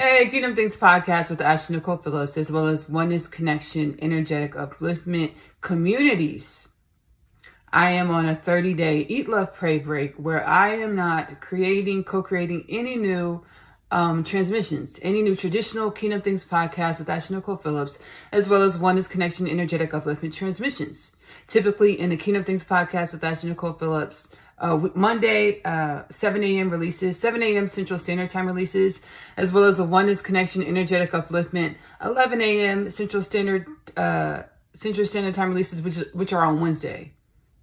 Hey, Kingdom Things podcast with Ashley Nicole Phillips, as well as Oneness Connection, Energetic Upliftment Communities. I am on a 30-day Eat.Love.Pray break where I am not co-creating any new transmissions, any new traditional Kingdom Things podcast with Ashley Nicole Phillips, as well as Oneness Connection, Energetic Upliftment transmissions. Typically in the Kingdom Things podcast with Ashley Nicole Phillips, Monday, 7 a.m. releases, 7 a.m. Central Standard Time releases, as well as the Oneness Connection, Energetic Upliftment, 11 a.m. Central Standard Time releases, which are on Wednesday.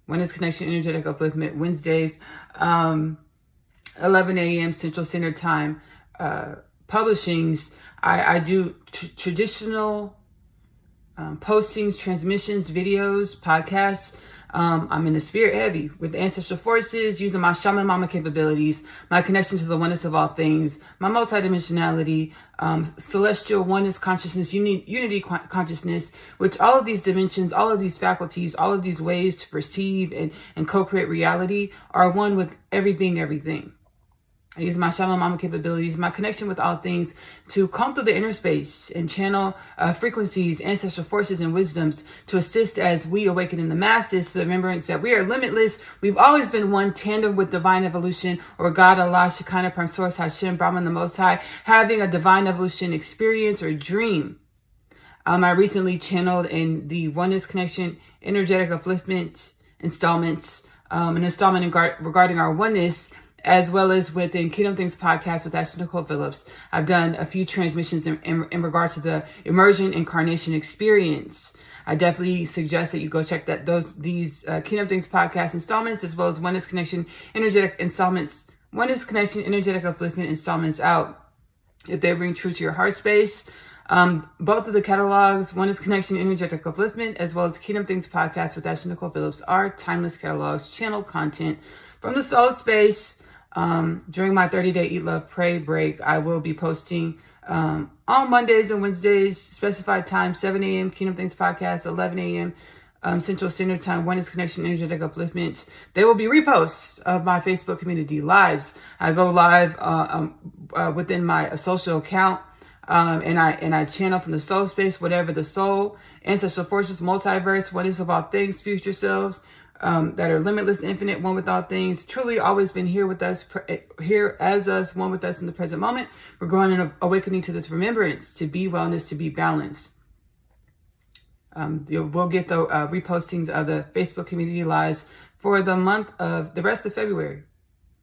Oneness Connection, Energetic Upliftment, Wednesdays, 11 a.m. Central Standard Time publishings. I do traditional postings, transmissions, videos, podcasts. I'm in the spirit heavy with ancestral forces, using my shaman mama capabilities, my connection to the oneness of all things, my multidimensionality, celestial oneness consciousness, unity consciousness, which all of these dimensions, all of these faculties, all of these ways to perceive and co-create reality are one with every being, everything. I use my shaman mama capabilities, my connection with all things to come through the inner space and channel frequencies, ancestral forces, and wisdoms to assist as we awaken in the masses to the remembrance that we are limitless. We've always been one tandem with divine evolution, or God, Allah, Shekinah, Prime Source, Hashem, Brahman, the Most High, having a divine evolution experience or dream. I recently channeled in the Oneness Connection, Energetic Upliftment installments, an installment regarding our oneness, as well as within Kingdom Things podcast with Ashley Nicole Phillips. I've done a few transmissions in regards to the Immersion, Incarnation experience. I definitely suggest that you go check these Kingdom Things podcast installments, as well as Oneness Connection, Energetic installments, Oneness Connection, Energetic Upliftment installments out if they ring true to your heart space. Both of the catalogs, Oneness Connection, Energetic Upliftment, as well as Kingdom Things podcast with Ashley Nicole Phillips, are timeless catalogs, channel content from the soul space. During my 30-day Eat.Love.Pray break, I will be posting on Mondays and Wednesdays, specified time, 7 a.m. Kingdom Things podcast, 11 a.m. Central Standard Time, Oneness Connection, Energetic Upliftment. They will be reposts of my Facebook community lives. I go live within my social account, and I channel from the soul space, whatever the soul, ancestral forces, multiverse, oneness of all things, future selves, that are limitless, infinite, one with all things, truly always been here with us, here as us, one with us in the present moment. We're growing and awakening to this remembrance, to be wellness, to be balanced. We'll get the repostings of the Facebook community lives for the rest of February.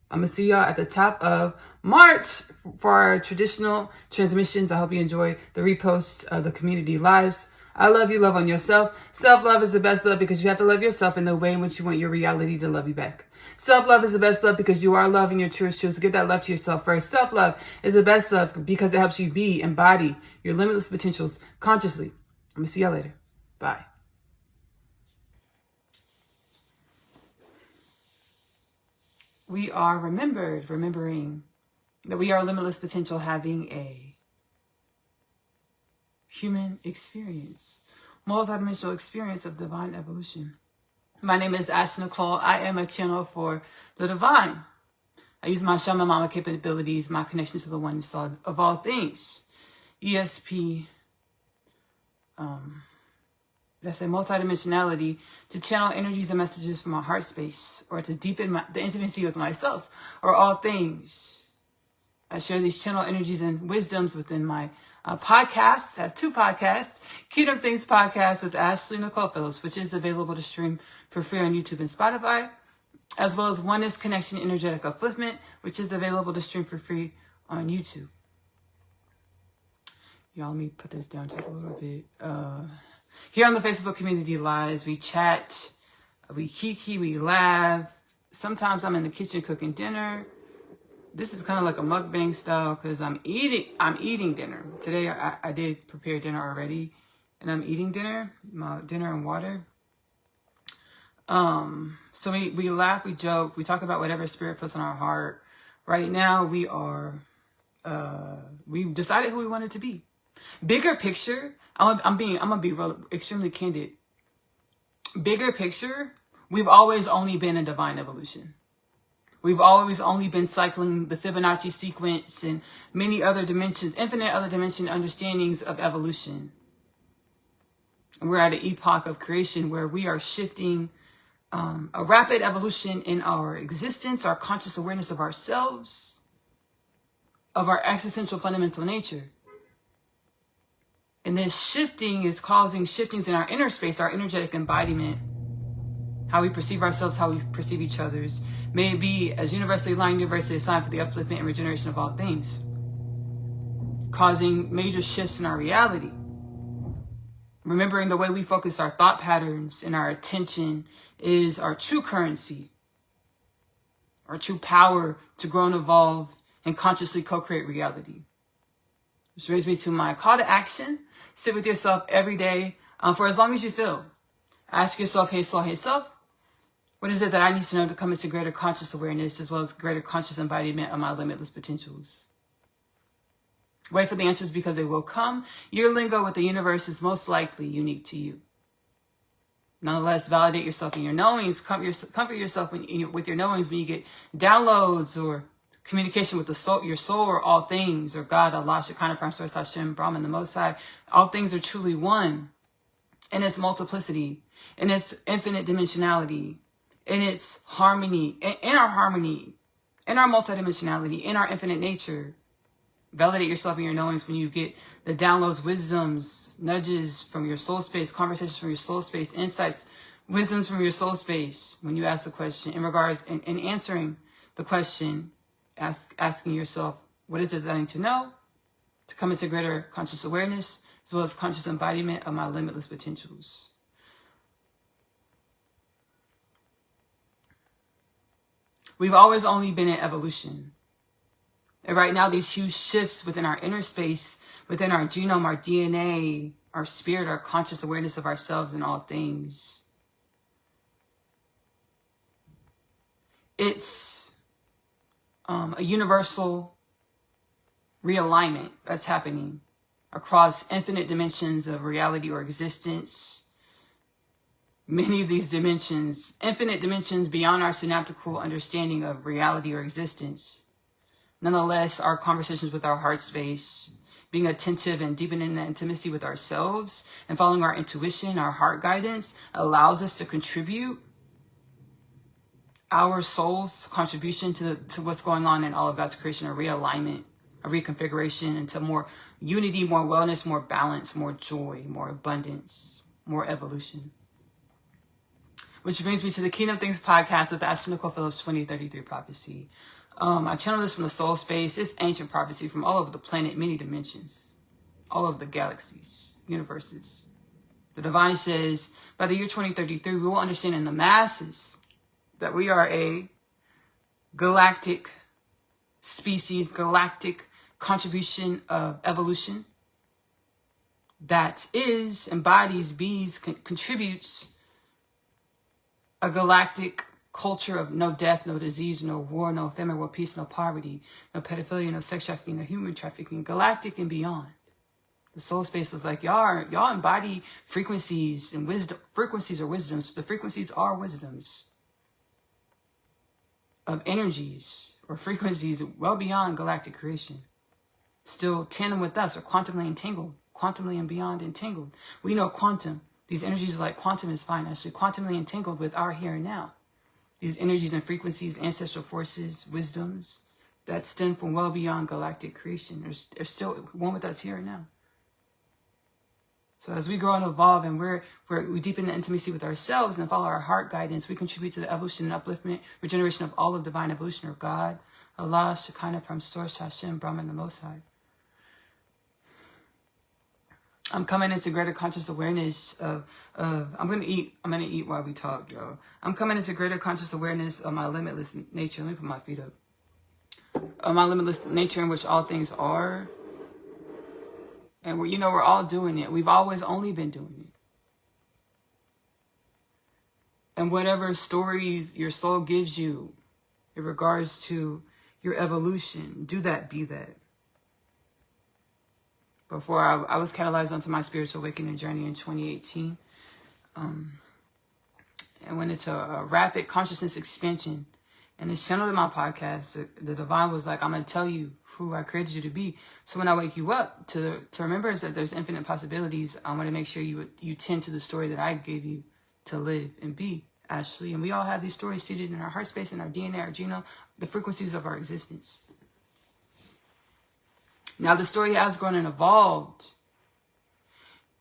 I'm going to see y'all at the top of March for our traditional transmissions. I hope you enjoy the reposts of the community lives. I love you. Love on yourself. Self-love is the best love because you have to love yourself in the way in which you want your reality to love you back. Self-love is the best love because you are loving your truest truth. So get that love to yourself first. Self-love is the best love because it helps you embody your limitless potentials consciously. I'm going to see y'all later. Bye. We are remembering that we are limitless potential, having a human experience, multidimensional experience of divine evolution. My name is Ashley Nicole. I am a channel for the divine. I use my shaman mama capabilities, my connection to the oneness of all things, ESP, that's a multidimensionality, to channel energies and messages from my heart space, or to deepen the intimacy with myself, or all things. I share these channel energies and wisdoms within my podcasts. I have 2 podcasts, Kingdom Things podcast with Ashley Nicole Phillips, which is available to stream for free on YouTube and Spotify, as well as Oneness Connection, Energetic Upliftment, which is available to stream for free on YouTube. Y'all, let me put this down just a little bit. Here on the Facebook community lives, we chat, we kiki, we laugh. Sometimes I'm in the kitchen cooking dinner. This is kind of like a mukbang style because I'm eating dinner. Today I did prepare dinner already, and I'm eating dinner, my dinner and water. So we laugh, we joke, we talk about whatever spirit puts on our heart. Right now we've decided who we want it to be. Bigger picture, I'm gonna be real, extremely candid. Bigger picture, we've always only been in divine evolution. We've always only been cycling the Fibonacci sequence and many other dimensions, infinite other dimension understandings of evolution. And we're at an epoch of creation where we are shifting a rapid evolution in our existence, our conscious awareness of ourselves, of our existential fundamental nature. And this shifting is causing shiftings in our inner space, our energetic embodiment, how we perceive ourselves, how we perceive each other's, may it be as universally aligned, universally assigned for the upliftment and regeneration of all things, causing major shifts in our reality. Remembering the way we focus our thought patterns and our attention is our true currency, our true power to grow and evolve and consciously co-create reality. Which brings me to my call to action. Sit with yourself every day for as long as you feel. Ask yourself, hey soul, hey self, what is it that I need to know to come into greater conscious awareness as well as greater conscious embodiment of my limitless potentials? Wait for the answers because they will come. Your lingo with the universe is most likely unique to you. Nonetheless, validate yourself in your knowings. Comfort yourself with your knowings when you get downloads or communication with the soul, your soul, or all things, or God, Allah, Shekinah, Prime Source, Hashem, Brahman, the Most High. All things are truly one in its multiplicity, in its infinite dimensionality, in its harmony, in our harmony, in our multidimensionality, in our infinite nature. Validate yourself in your knowings when you get the downloads, wisdoms, nudges from your soul space, conversations from your soul space, insights, wisdoms from your soul space. When you ask the question in regards in answering the question, asking yourself, what is it that I need to know to come into greater conscious awareness as well as conscious embodiment of my limitless potentials? We've always only been in evolution. And right now, these huge shifts within our inner space, within our genome, our DNA, our spirit, our conscious awareness of ourselves and all things. It's a universal realignment that's happening across infinite dimensions of reality or existence. Many of these dimensions, infinite dimensions beyond our synaptical understanding of reality or existence. Nonetheless, our conversations with our heart space, being attentive and deepening the intimacy with ourselves and following our intuition, our heart guidance allows us to contribute our soul's contribution to what's going on in all of God's creation, a realignment, a reconfiguration into more unity, more wellness, more balance, more joy, more abundance, more evolution. Which brings me to the Kingdom Things podcast with the Astronomical Phillips 2033 prophecy. I channel this from the soul space. It's ancient prophecy from all over the planet, many dimensions, all over the galaxies, universes. The divine says, by the year 2033, we will understand in the masses that we are a galactic species, galactic contribution of evolution that is, embodies, bees, contributes a galactic culture of no death, no disease, no war, no famine, world peace, no poverty, no pedophilia, no sex trafficking, no human trafficking, galactic and beyond. The soul space is like, y'all embody frequencies and wisdom. Frequencies are wisdoms. The frequencies are wisdoms of energies or frequencies well beyond galactic creation. Still tandem with us, or quantumly entangled, quantumly and beyond entangled. We know quantum. These energies are like quantum is fine, actually, quantumly entangled with our here and now. These energies and frequencies, ancestral forces, wisdoms that stem from well beyond galactic creation are still one with us here and now. So as we grow and evolve and we deepen the intimacy with ourselves and follow our heart guidance, we contribute to the evolution and upliftment, regeneration of all of divine evolution of God, Allah, Shekinah, Prime Source, Hashem, Brahman, the Most High. I'm coming into greater conscious awareness of I'm gonna eat while we talk, yo. I'm coming into greater conscious awareness of my limitless nature. Let me put my feet up. Of my limitless nature in which all things are. And we're all doing it. We've always only been doing it. And whatever stories your soul gives you in regards to your evolution, do that, be that. Before I was catalyzed onto my spiritual awakening journey in 2018. And went into a rapid consciousness expansion And it's channeled in my podcast. The divine was like, I'm going to tell you who I created you to be. So when I wake you up to remember that there's infinite possibilities, I want to make sure you tend to the story that I gave you to live and be, Ashley. And we all have these stories seated in our heart space, in our DNA, our genome, the frequencies of our existence. Now the story has grown and evolved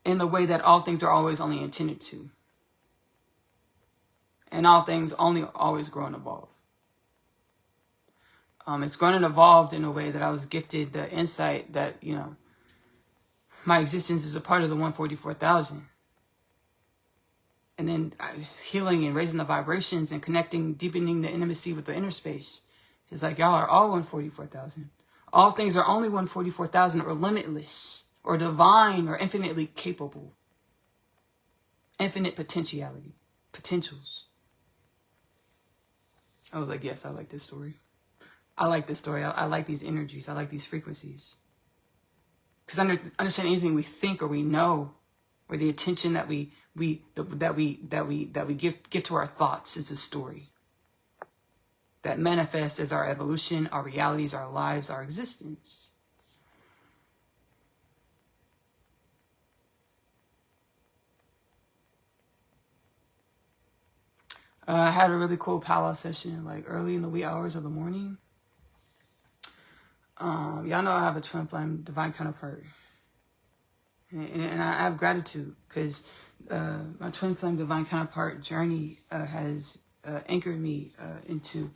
in the way that all things are always only intended to. And all things only always grow and evolve. It's grown and evolved in a way that I was gifted the insight that, my existence is a part of the 144,000. And then healing and raising the vibrations and connecting, deepening the intimacy with the inner space. It's like, y'all are all 144,000. All things are only 144,000 or limitless or divine or infinitely capable. Infinite potentials. I was like, yes, I like this story. I like this story. I like these energies. I like these frequencies. Because understand anything we think or we know, or the attention that we give to our thoughts is a story that manifests as our evolution, our realities, our lives, our existence. I had a really cool powwow session like early in the wee hours of the morning. Y'all know I have a twin flame divine counterpart. And I have gratitude because my twin flame divine counterpart journey has anchored me into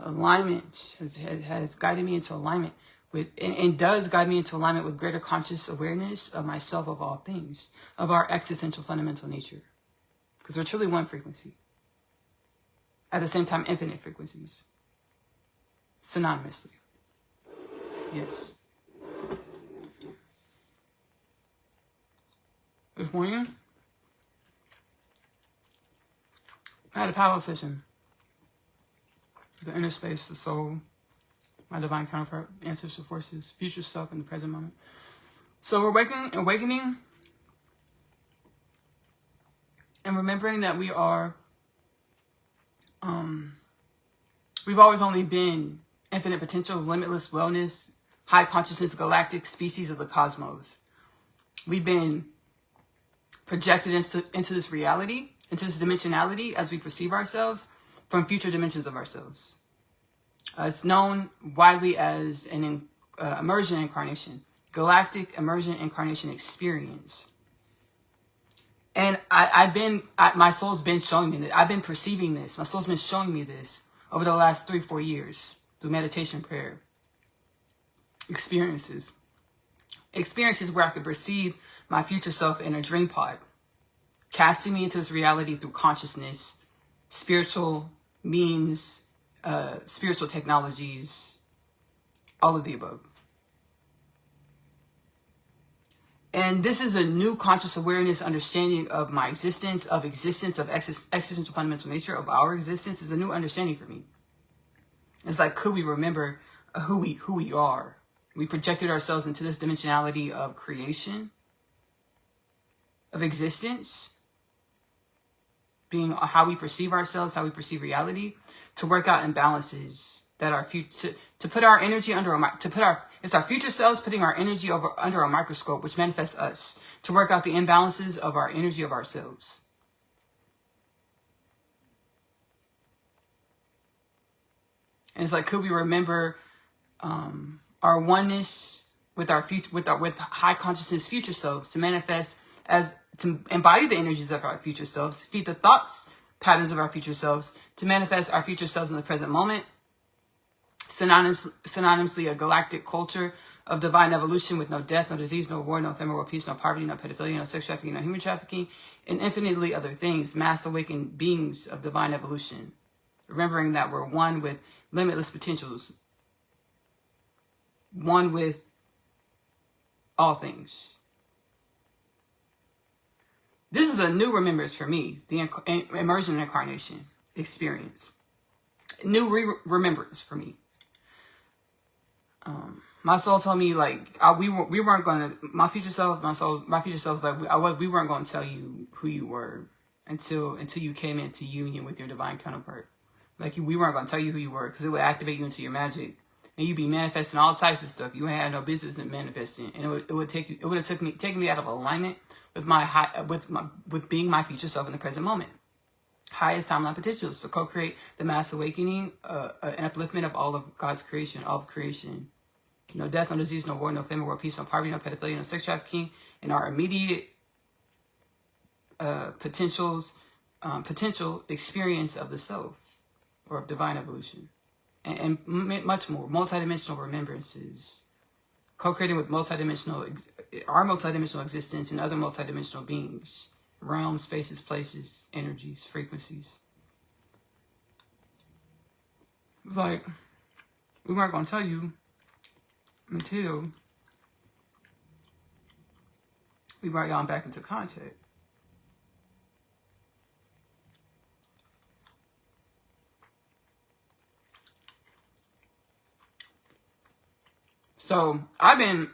alignment, has guided me into alignment with, and does guide me into alignment with greater conscious awareness of myself, of all things, of our existential fundamental nature. Because we're truly one frequency. At the same time, infinite frequencies. Synonymously. Yes. This morning, I had a powwow session. The inner space, the soul, my divine counterpart, ancestral forces, future self, and the present moment. So we're awakening, and remembering that we are, we've always only been infinite potentials, limitless wellness, high consciousness, galactic species of the cosmos. We've been projected into this reality, into this dimensionality as we perceive ourselves from future dimensions of ourselves. It's known widely as an immersion incarnation, galactic immersion incarnation experience. And my soul's been showing me this. I've been perceiving this. My soul's been showing me this over the last 3-4 years through meditation, prayer, experiences where I could perceive my future self in a dream pod, casting me into this reality through consciousness, spiritual means, spiritual technologies, all of the above. And this is a new conscious awareness, understanding of my existence, of existential fundamental nature of our existence is a new understanding for me. It's like, could we remember who we are? We projected ourselves into this dimensionality of creation, of existence, being how we perceive ourselves, how we perceive reality, to work out imbalances that are to put our energy under it's our future selves putting our energy under a microscope, which manifests us, to work out the imbalances of our energy of ourselves. And it's like, could we remember our oneness with our future, with high consciousness future selves, to manifest to embody the energies of our future selves, feed the thoughts patterns of our future selves, to manifest our future selves in the present moment. Synonymously, a galactic culture of divine evolution with no death, no disease, no war, no ephemeral peace, no poverty, no pedophilia, no sex trafficking, no human trafficking, and infinitely other things, mass awakened beings of divine evolution. Remembering that we're one with limitless potentials, one with all things. This is a new remembrance for me, the immersion and incarnation experience. New remembrance for me. My soul told me, like, we weren't going to, my future self was like, we weren't going to tell you who you were until you came into union with your divine counterpart. Like we weren't going to tell you who you were because it would activate you into your magic. And you'd be manifesting all types of stuff you ain't had no business in manifesting. And it would have taken me out of alignment with being my future self in the present moment. Highest timeline potentials to co-create the mass awakening, an upliftment of all of God's creation, all of creation. No death, no disease, no war, no famine, world peace, no poverty, no pedophilia, no sex trafficking. And our immediate potential experience of the self or of divine evolution. And much more, multidimensional remembrances, co-creating with our multidimensional existence and other multidimensional beings, realms, spaces, places, energies, frequencies. It's like, we weren't going to tell you until we brought y'all back into contact. So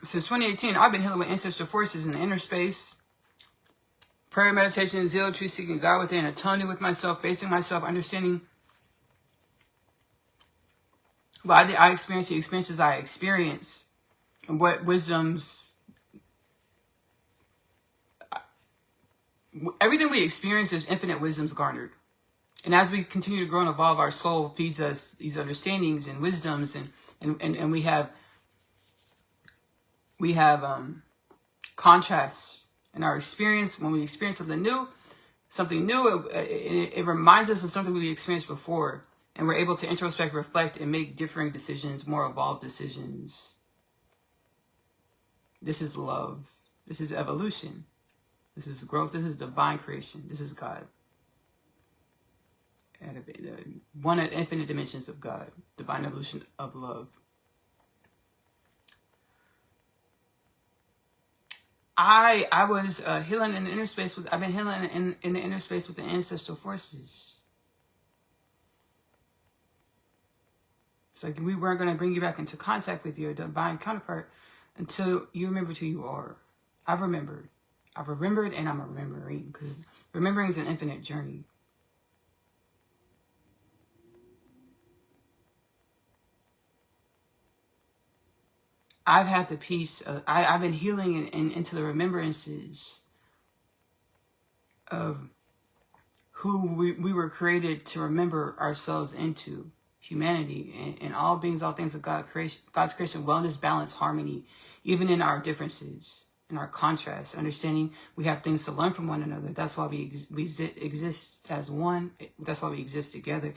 since 2018, I've been healing with ancestral forces in the inner space. Prayer, meditation, zeal, truth seeking, God within, atoning with myself, facing myself, understanding why I experience the experiences I experience, and what wisdoms, everything we experience is infinite wisdoms garnered. And as we continue to grow and evolve, our soul feeds us these understandings and wisdoms, and we have contrasts in our experience. When we experience something new, it reminds us of something we experienced before, and we're able to introspect, reflect, and make differing decisions, more evolved decisions. This is love. This is evolution. This is growth. This is divine creation. This is God. One of infinite dimensions of God, divine evolution of love. I was healing in the inner space I've been healing in the inner space with the ancestral forces. It's like we weren't going to bring you back into contact with your divine counterpart until you remember who you are. I've remembered, and I'm remembering, because remembering is an infinite journey. I've had the peace. I've been healing into the remembrances of who we were created to remember ourselves into, humanity, and all beings, all things of God's creation, wellness, balance, harmony, even in our differences, in our contrasts, understanding we have things to learn from one another. That's why we exist as one. That's why we exist together.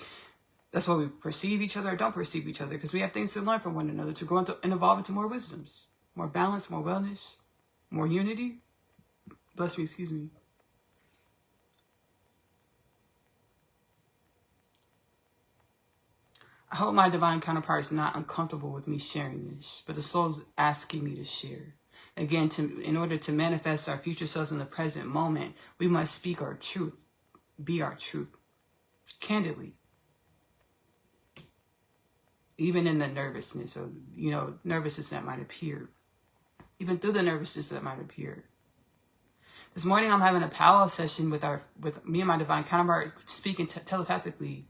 That's why we perceive each other or don't perceive each other, because we have things to learn from one another to grow into and evolve into more wisdoms, more balance, more wellness, more unity. Bless me, excuse me. I hope my divine counterpart is not uncomfortable with me sharing this, but the soul's asking me to share. Again, in order to manifest our future selves in the present moment, we must speak our truth, be our truth, candidly. Even in the nervousness, or nervousness that might appear, even through the nervousness that might appear. This morning, I'm having a powwow session with me and my divine counterpart, speaking telepathically,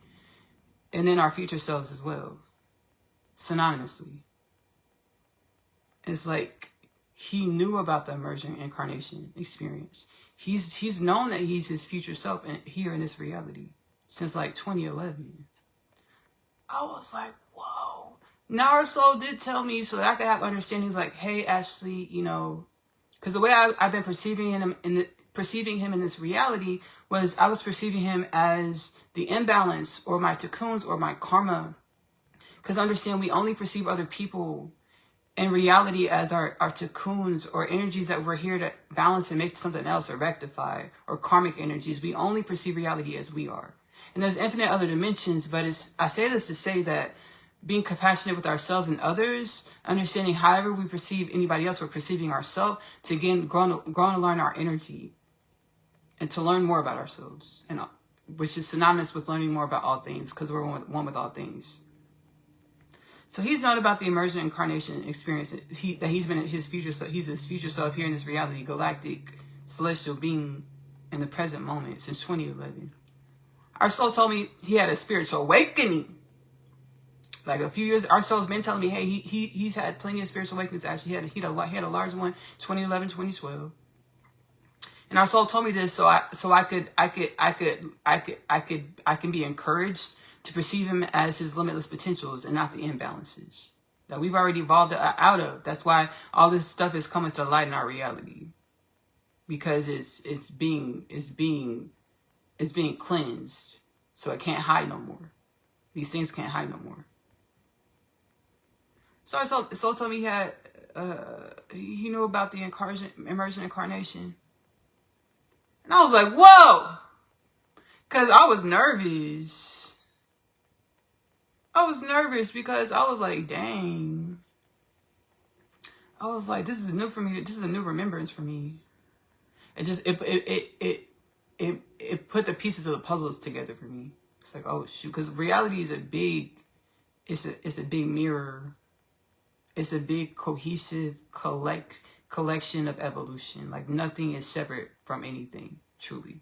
and then our future selves as well, synonymously. It's like he knew about the Immersion Incarnation experience. He's known that he's his future self here in this reality since like 2011. I was like, whoa. Now our soul did tell me so that I could have understandings like, hey, Ashley, because the way I've been perceiving him in this reality was I was perceiving him as the imbalance or my cocoons or my karma. Because understand, we only perceive other people in reality as our cocoons or energies that we're here to balance and make something else or rectify, or karmic energies. We only perceive reality as we are. And there's infinite other dimensions, but I say this to say that being compassionate with ourselves and others, understanding however we perceive anybody else, we're perceiving ourselves, to again grow and learn our energy and to learn more about ourselves, and which is synonymous with learning more about all things, because we're one with all things. So he's known about the Immersion Incarnation experience, that he's been his future self. He's his future self here in this reality, galactic, celestial being in the present moment since 2011. Our soul told me he had a spiritual awakening. Like a few years, our soul's been telling me, hey, he's had plenty of spiritual awakenings. Actually, he had a large one, 2011, 2012. And our soul told me this so I can be encouraged to perceive him as his limitless potentials and not the imbalances that we've already evolved out of. That's why all this stuff is coming to light in our reality, because it's being cleansed, so it can't hide no more. These things can't hide no more. So Soul told me he knew about the Immersion, Incarnation. And I was like, whoa! Because I was nervous. I was nervous because I was like, dang. I was like, this is new for me. This is a new remembrance for me. It put the pieces of the puzzles together for me. It's like, oh shoot, because reality is it's a big mirror. It's a big cohesive collection of evolution. Like nothing is separate from anything, truly.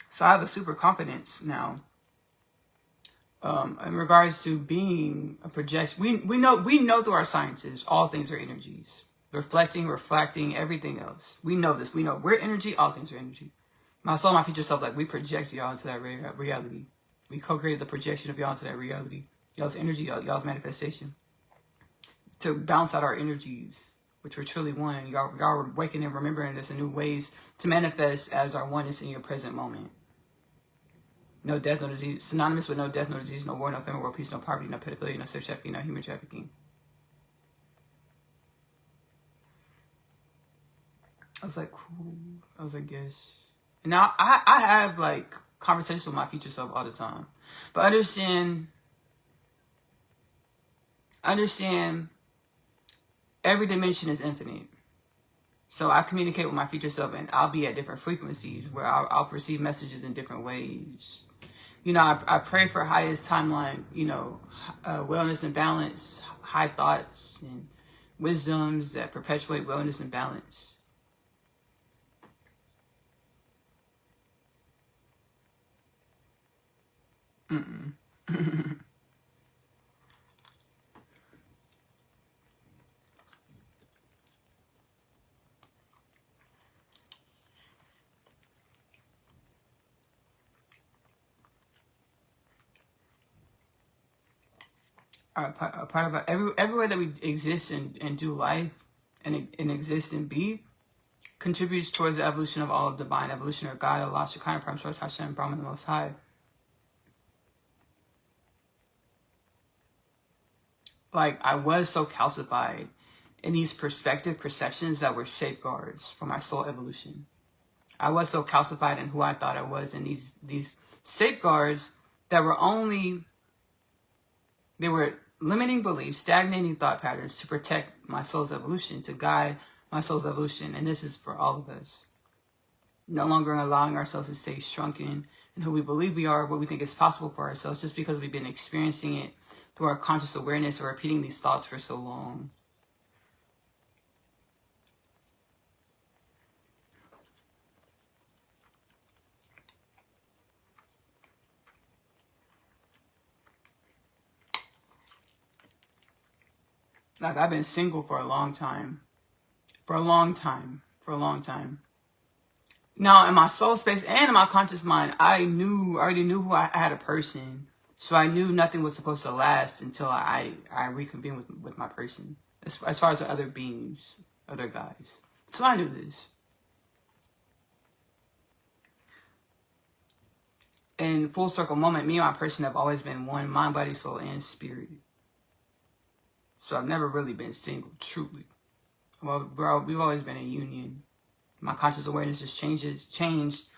So I have a super confidence now. In regards to being a projection, we know through our sciences, all things are energies. Reflecting, everything else. We know this. We know we're energy, all things are energy. My soul, my future self, like we project y'all into that reality. We co-created the projection of y'all into that reality. Y'all's energy, y'all's manifestation. To balance out our energies, which we're truly one. Y'all are waking and remembering this in new ways to manifest as our oneness in your present moment. No death, no disease. Synonymous with no death, no disease, no war, no famine, world peace, no poverty, no pedophilia, no sex trafficking, no human trafficking. I was like, cool. I was like, yes. And now I have like conversations with my future self all the time. But understand every dimension is infinite. So I communicate with my future self and I'll be at different frequencies where I'll perceive messages in different ways. You know, I pray for highest timeline, you know, wellness and balance, high thoughts and wisdoms that perpetuate wellness and balance. A part of everywhere that we exist and do life and exist and be contributes towards the evolution of all of divine evolution or God, Allah, Shekinah, Prime Source, Hashem, Brahman, the Most High. Like, I was so calcified in these perceptions that were safeguards for my soul evolution. I was so calcified in who I thought I was, and these safeguards that were they were limiting beliefs, stagnating thought patterns to protect my soul's evolution, to guide my soul's evolution. And this is for all of us. No longer allowing ourselves to stay shrunken in who we believe we are, what we think is possible for ourselves, just because we've been experiencing it through our conscious awareness or repeating these thoughts for so long. Like, I've been single for a long time. Now, in my soul space and in my conscious mind, I already knew who I had a person. So I knew nothing was supposed to last until I reconvened with my person. As far as other beings, other guys. So I knew this. In full circle moment, me and my person have always been one, mind, body, soul, and spirit. So I've never really been single, truly. Well, we've always been in union. My conscious awareness just changed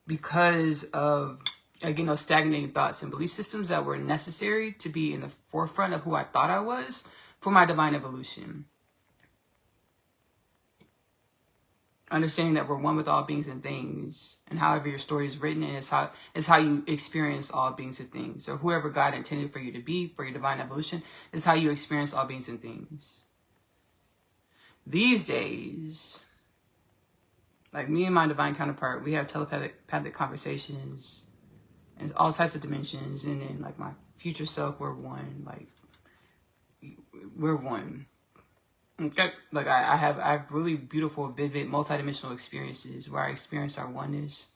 because of, again, those stagnating thoughts and belief systems that were necessary to be in the forefront of who I thought I was for my divine evolution. Understanding that we're one with all beings and things, and however your story is written, and it's how you experience all beings and things, or whoever God intended for you to be, for your divine evolution, is how you experience all beings and things. These days, like me and my divine counterpart, we have telepathic conversations in all types of dimensions, and then like my future self, we're one. Like we're one. Okay, like I have really beautiful, vivid, multidimensional experiences where I experience our oneness,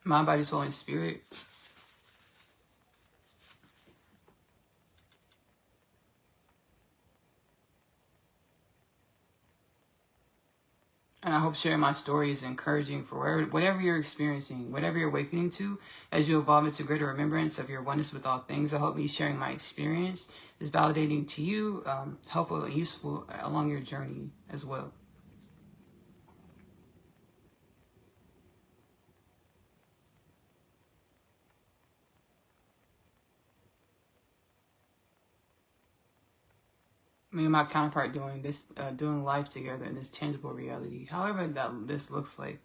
mind, body, soul, and spirit. And I hope sharing my story is encouraging for whatever you're experiencing, whatever you're awakening to, as you evolve into greater remembrance of your oneness with all things. I hope me sharing my experience is validating to you, helpful and useful along your journey as well. Me and my counterpart doing life together in this tangible reality, however that this looks like,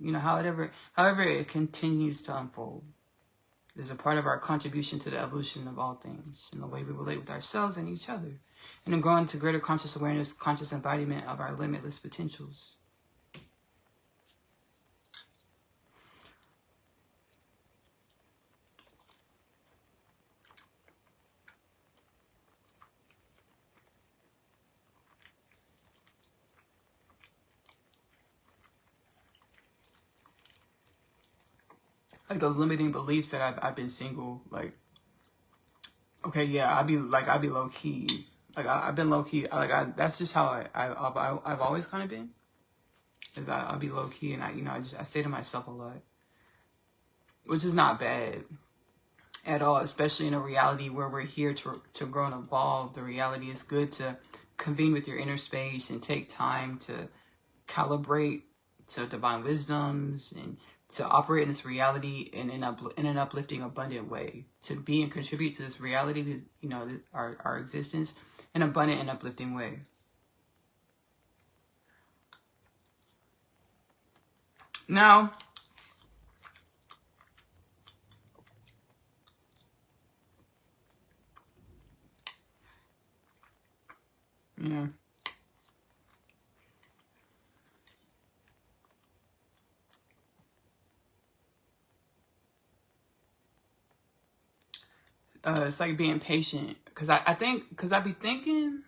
however it continues to unfold, is a part of our contribution to the evolution of all things and the way we relate with ourselves and each other, and in growing to greater conscious awareness, conscious embodiment of our limitless potentials. Like those limiting beliefs that I've been single, like, okay, yeah, I'd be low key, like I've been low key, like that's just how I've always kind of been, is I'll be low key, and I say to myself a lot, which is not bad at all, especially in a reality where we're here to grow and evolve. The reality is good to convene with your inner space and take time to calibrate to divine wisdoms and to operate in this reality in an uplifting, abundant way, to be and contribute to this reality, our existence, in an abundant and uplifting way. Now, yeah. It's like being patient, because I be thinking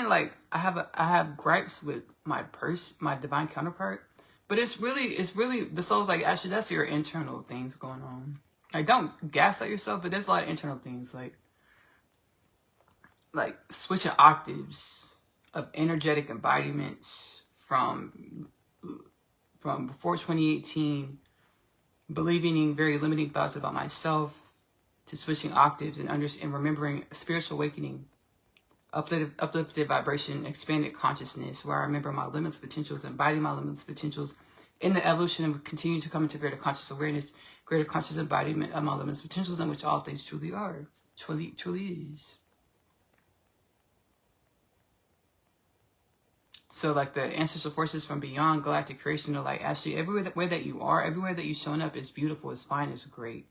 like I have gripes with my divine counterpart, but it's really the soul's like, actually, that's your internal things going on. Like, don't gaslight yourself, but there's a lot of internal things, like switching octaves of energetic embodiments from before 2018, believing in very limiting thoughts about myself, to switching octaves and remembering spiritual awakening, uplifted vibration, expanded consciousness, where I remember my limitless potentials, embodying my limitless potentials in the evolution, and continue to come into greater conscious awareness, greater conscious embodiment of my limitless potentials, in which all things truly are, truly is. So like the ancestral forces from beyond galactic creation are like, actually, everywhere that you are, everywhere that you're showing up is beautiful, is fine, is great.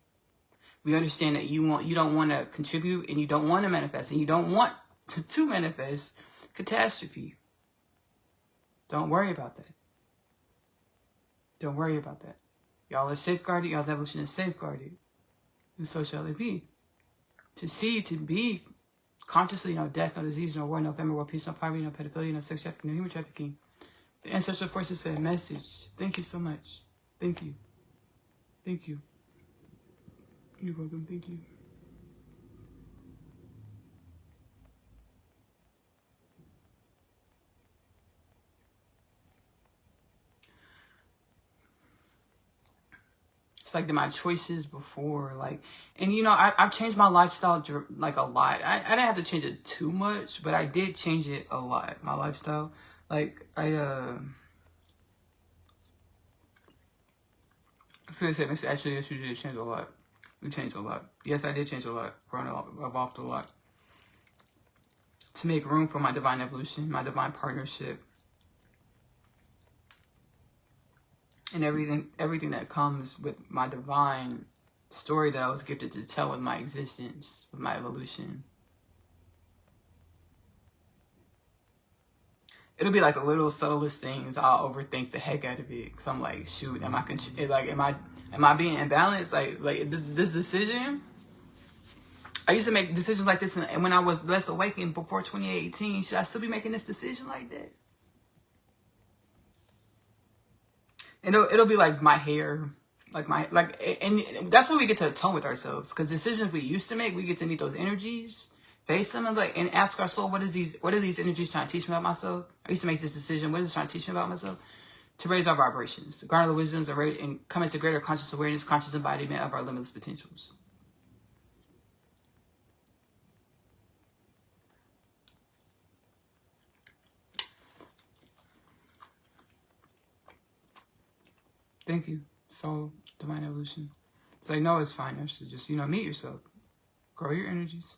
We understand that you don't want to contribute, and you don't want to manifest, and you don't want to manifest catastrophe. Don't worry about that. Don't worry about that. Y'all are safeguarded. Y'all's evolution is safeguarded. And so shall it be. To be consciously, no death, no disease, no war, no famine, world peace, no poverty, no pedophilia, no sex trafficking, no human trafficking. The ancestral forces send a message. Thank you so much. Thank you. Thank you. You're welcome. Thank you. It's like my choices before, like, and I've changed my lifestyle like a lot. I didn't have to change it too much, but I did change it a lot. My lifestyle, like I feel the same. Actually, yes, you did change a lot. You changed a lot. Yes, I did change a lot. Grown up, evolved a lot. to make room for my divine evolution, my divine partnership, and everything that comes with my divine story that I was gifted to tell with my existence, with my evolution. It'll be like the little subtlest things. I'll overthink the heck out of it because I'm like, shoot, am I being imbalanced? Like this decision. I used to make decisions like this, and when I was less awakened before 2018, should I still be making this decision like that? And it'll be like my hair, and that's when we get to atone with ourselves. Because decisions we used to make, we get to meet those energies, face them, and ask our soul, what are these energies trying to teach me about myself? I used to make this decision. What is it trying to teach me about myself? To raise our vibrations, to garner the wisdoms, and come into greater conscious awareness, conscious embodiment of our limitless potentials. Thank you, soul, divine evolution. It's like, no, it's fine. I should just, meet yourself. Grow your energies.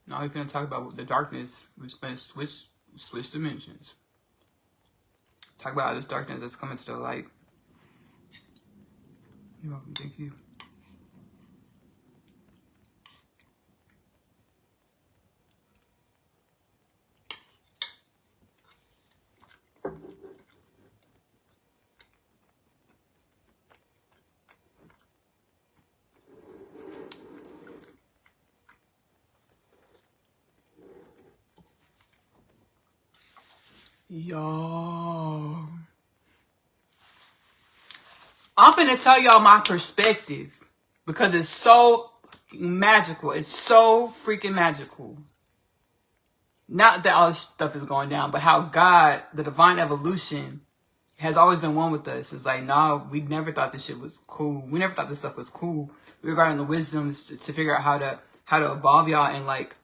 Now we're going to talk about the darkness. We're going to switch dimensions. Talk about this darkness that's coming to the light. You're welcome. Thank you. Y'all. I'm finna tell y'all my perspective because it's so magical. It's so freaking magical. Not that all this stuff is going down, but how God, the divine evolution, has always been one with us. It's like, no, we never thought this shit was cool. We never thought this stuff was cool. We were guarding the wisdoms to figure out how to evolve y'all and like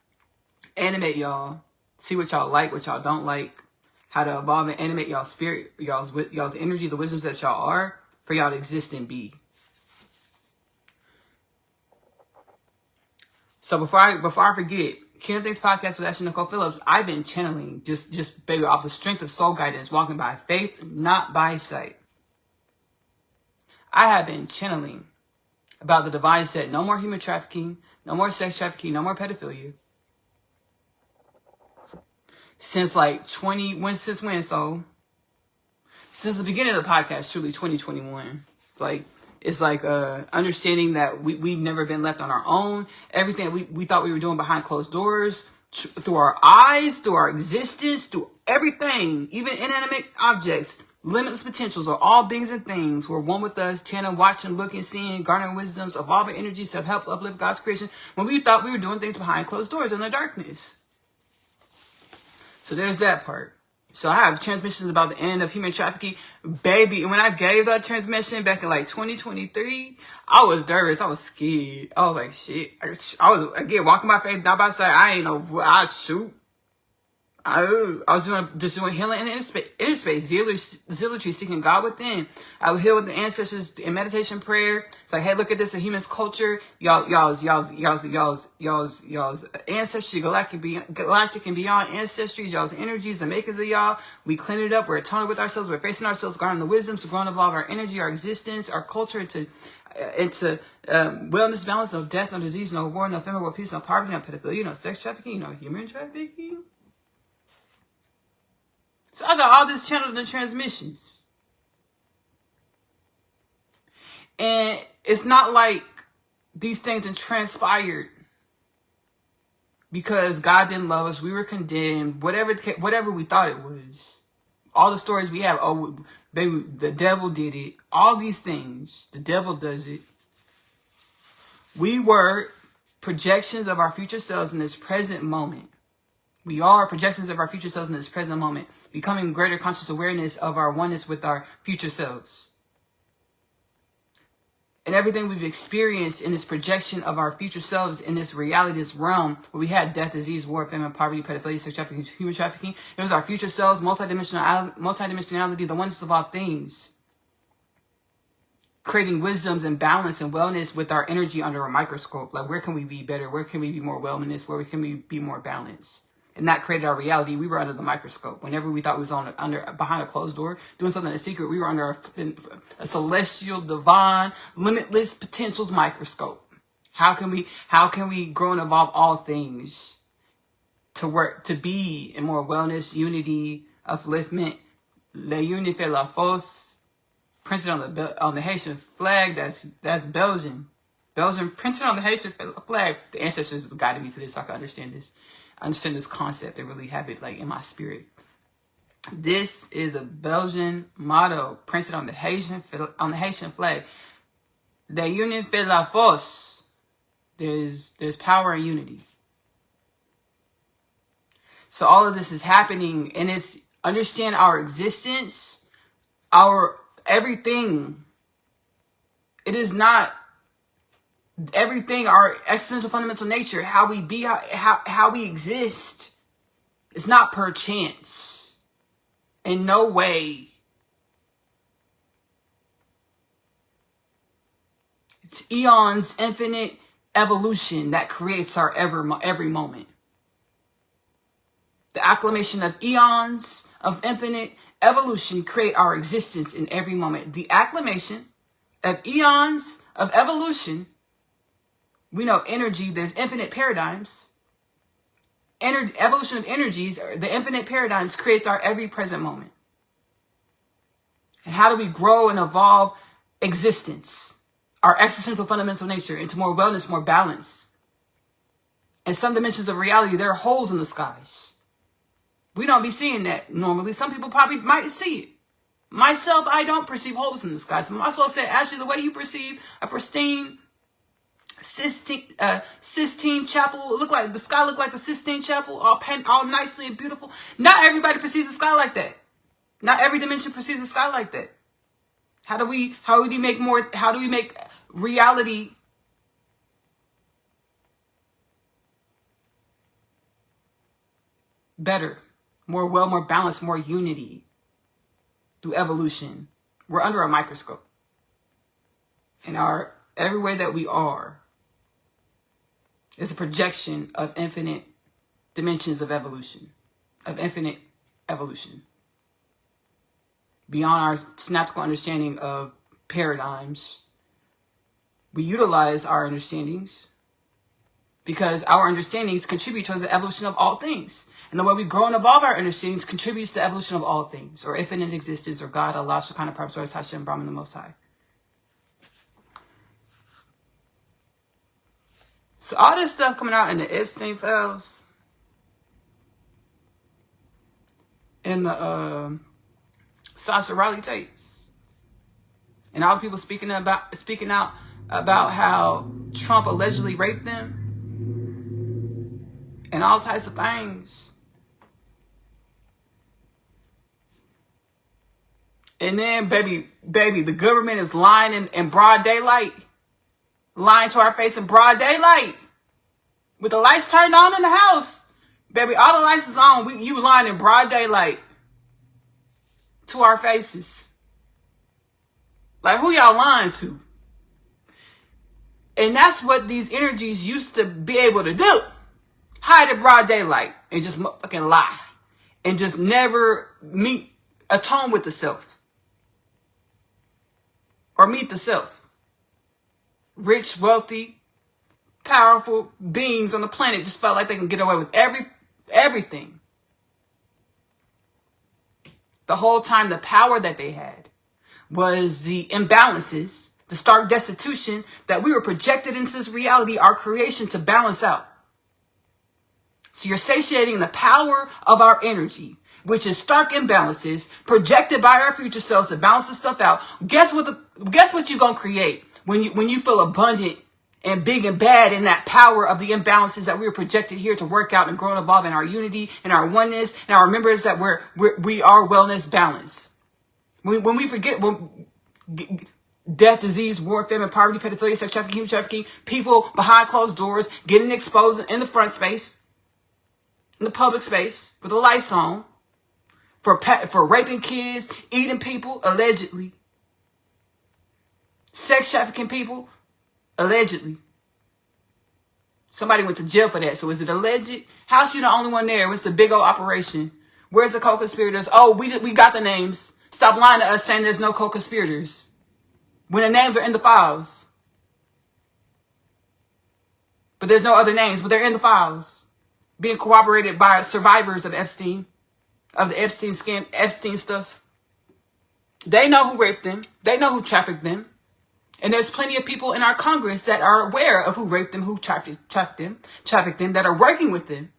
animate y'all, see what y'all like, what y'all don't like, how to evolve and animate y'all spirit, y'all's energy, the wisdoms that y'all are, for y'all to exist and be. So before I forget, Kingdom Things Podcast with Ashley Nicole Phillips, I've been channeling just baby off the strength of soul guidance, walking by faith, not by sight. I have been channeling about the divine set, no more human trafficking, no more sex trafficking, no more pedophilia. Since since the beginning of the podcast, truly 2021. It's like understanding that we've never been left on our own. Everything we thought we were doing behind closed doors, through our eyes, through our existence, through everything, even inanimate objects, limitless potentials, or all beings and things were one with us, tending, watching, looking, seeing, garnering wisdoms, evolving energies to help uplift God's creation when we thought we were doing things behind closed doors in the darkness. So there's that part. So I have transmissions about the end of human trafficking. Baby, when I gave that transmission back in 2023, I was nervous. I was scared. I was like, shit. I was, again, walking by faith, not by sight. I ain't know what I shoot. I was doing healing in the inner space, zealotry, seeking God within. I would heal with the ancestors in meditation, prayer. It's like, hey, look at this, the human's culture, y'all's ancestry, galactic and beyond ancestries, y'all's energies, the makers of y'all. We clean it up. We're atoning with ourselves. We're facing ourselves, guarding the wisdoms to grow and evolve our energy, our existence, our culture into wellness, balance, no death, no disease, no war, no famine, no peace, no poverty, no pedophilia, no sex trafficking, no human trafficking. So I got all this channeled in transmissions. And it's not like these things had transpired because God didn't love us. We were condemned. Whatever we thought it was. All the stories we have. Oh, baby, the devil did it. All these things. The devil does it. We were projections of our future selves in this present moment. We are projections of our future selves in this present moment, becoming greater conscious awareness of our oneness with our future selves. and everything we've experienced in this projection of our future selves in this reality, this realm where we had death, disease, war, famine, poverty, pedophilia, sex trafficking, human trafficking. It was our future selves, multidimensionality, the oneness of all things. Creating wisdoms and balance and wellness with our energy under a microscope. Like, where can we be better? Where can we be more wellness? Where can we be more balanced? And that created our reality. We were under the microscope. Whenever we thought we was behind a closed door, doing something in secret, we were under a celestial, divine, limitless potentials microscope. How can we grow and evolve all things to be in more wellness, unity, upliftment, la union fait la force, printed on the Haitian flag. That's Belgian. Belgian printed on the Haitian flag. The ancestors guided me to this so I can understand this. I understand this concept and really have it like in my spirit. This is a Belgian motto printed on the Haitian flag. La union fait la force. There's power in unity. So all of this is happening, and it's understand our existence, our everything. It is not everything, our existential fundamental nature, how we be, how we exist. It's not per chance. In no way. It's eons, infinite evolution that creates our every moment. The acclamation of eons of infinite evolution create our existence in every moment. The acclamation of eons of evolution. We know energy, there's infinite paradigms. Evolution of energies, the infinite paradigms creates our every present moment. And how do we grow and evolve existence, our existential fundamental nature, into more wellness, more balance? In some dimensions of reality, there are holes in the skies. We don't be seeing that normally. Some people probably might see it. Myself, I don't perceive holes in the skies. My soul said, Ashley, the way you perceive a pristine Sistine Chapel, the sky looked like the Sistine Chapel, all nicely and beautiful. Not everybody perceives the sky like that. Not every dimension perceives the sky like that. How do we make reality better, more balanced, more unity through evolution? We're under a microscope. And every way that we are is a projection of infinite dimensions of evolution, of infinite evolution. Beyond our synaptical understanding of paradigms, we utilize our understandings because our understandings contribute towards the evolution of all things. And the way we grow and evolve our understandings contributes to the evolution of all things, or infinite existence, or God, Allah, Shekinah, Prabhu, Source, Hashem, Brahman, the Most High. So all this stuff coming out in the Epstein files, in the Sasha Riley tapes, and all the people speaking out about how Trump allegedly raped them, and all types of things. And then, baby, the government is lying in broad daylight. Lying to our face in broad daylight. With the lights turned on in the house. Baby, all the lights is on. You lying in broad daylight. To our faces. Like, who y'all lying to? And that's what these energies used to be able to do. Hide in broad daylight. And just fucking lie. And just never atone with the self. Or meet the self. Rich, wealthy, powerful beings on the planet just felt like they can get away with everything. The whole time, the power that they had was the imbalances, the stark destitution that we were projected into this reality, our creation, to balance out. So you're satiating the power of our energy, which is stark imbalances projected by our future selves to balance this stuff out. Guess what you're gonna create? When you feel abundant and big and bad in that power of the imbalances that we were projected here to work out and grow and evolve in our unity and our oneness and our remembrance that we are wellness balance. When we forget, death, disease, war, famine, poverty, pedophilia, sex trafficking, human trafficking, people behind closed doors getting exposed in the front space, in the public space, with the lights on, for raping kids, eating people, allegedly. Sex trafficking people, allegedly. Somebody went to jail for that. So is it alleged? How's she the only one there? What's the big old operation? Where's the co-conspirators? Oh, we got the names. Stop lying to us saying there's no co-conspirators. When the names are in the files. But there's no other names, but they're in the files. Being corroborated by survivors of Epstein. Of the Epstein scam, Epstein stuff. They know who raped them. They know who trafficked them. And there's plenty of people in our Congress that are aware of who raped them, who trafficked them, that are working with them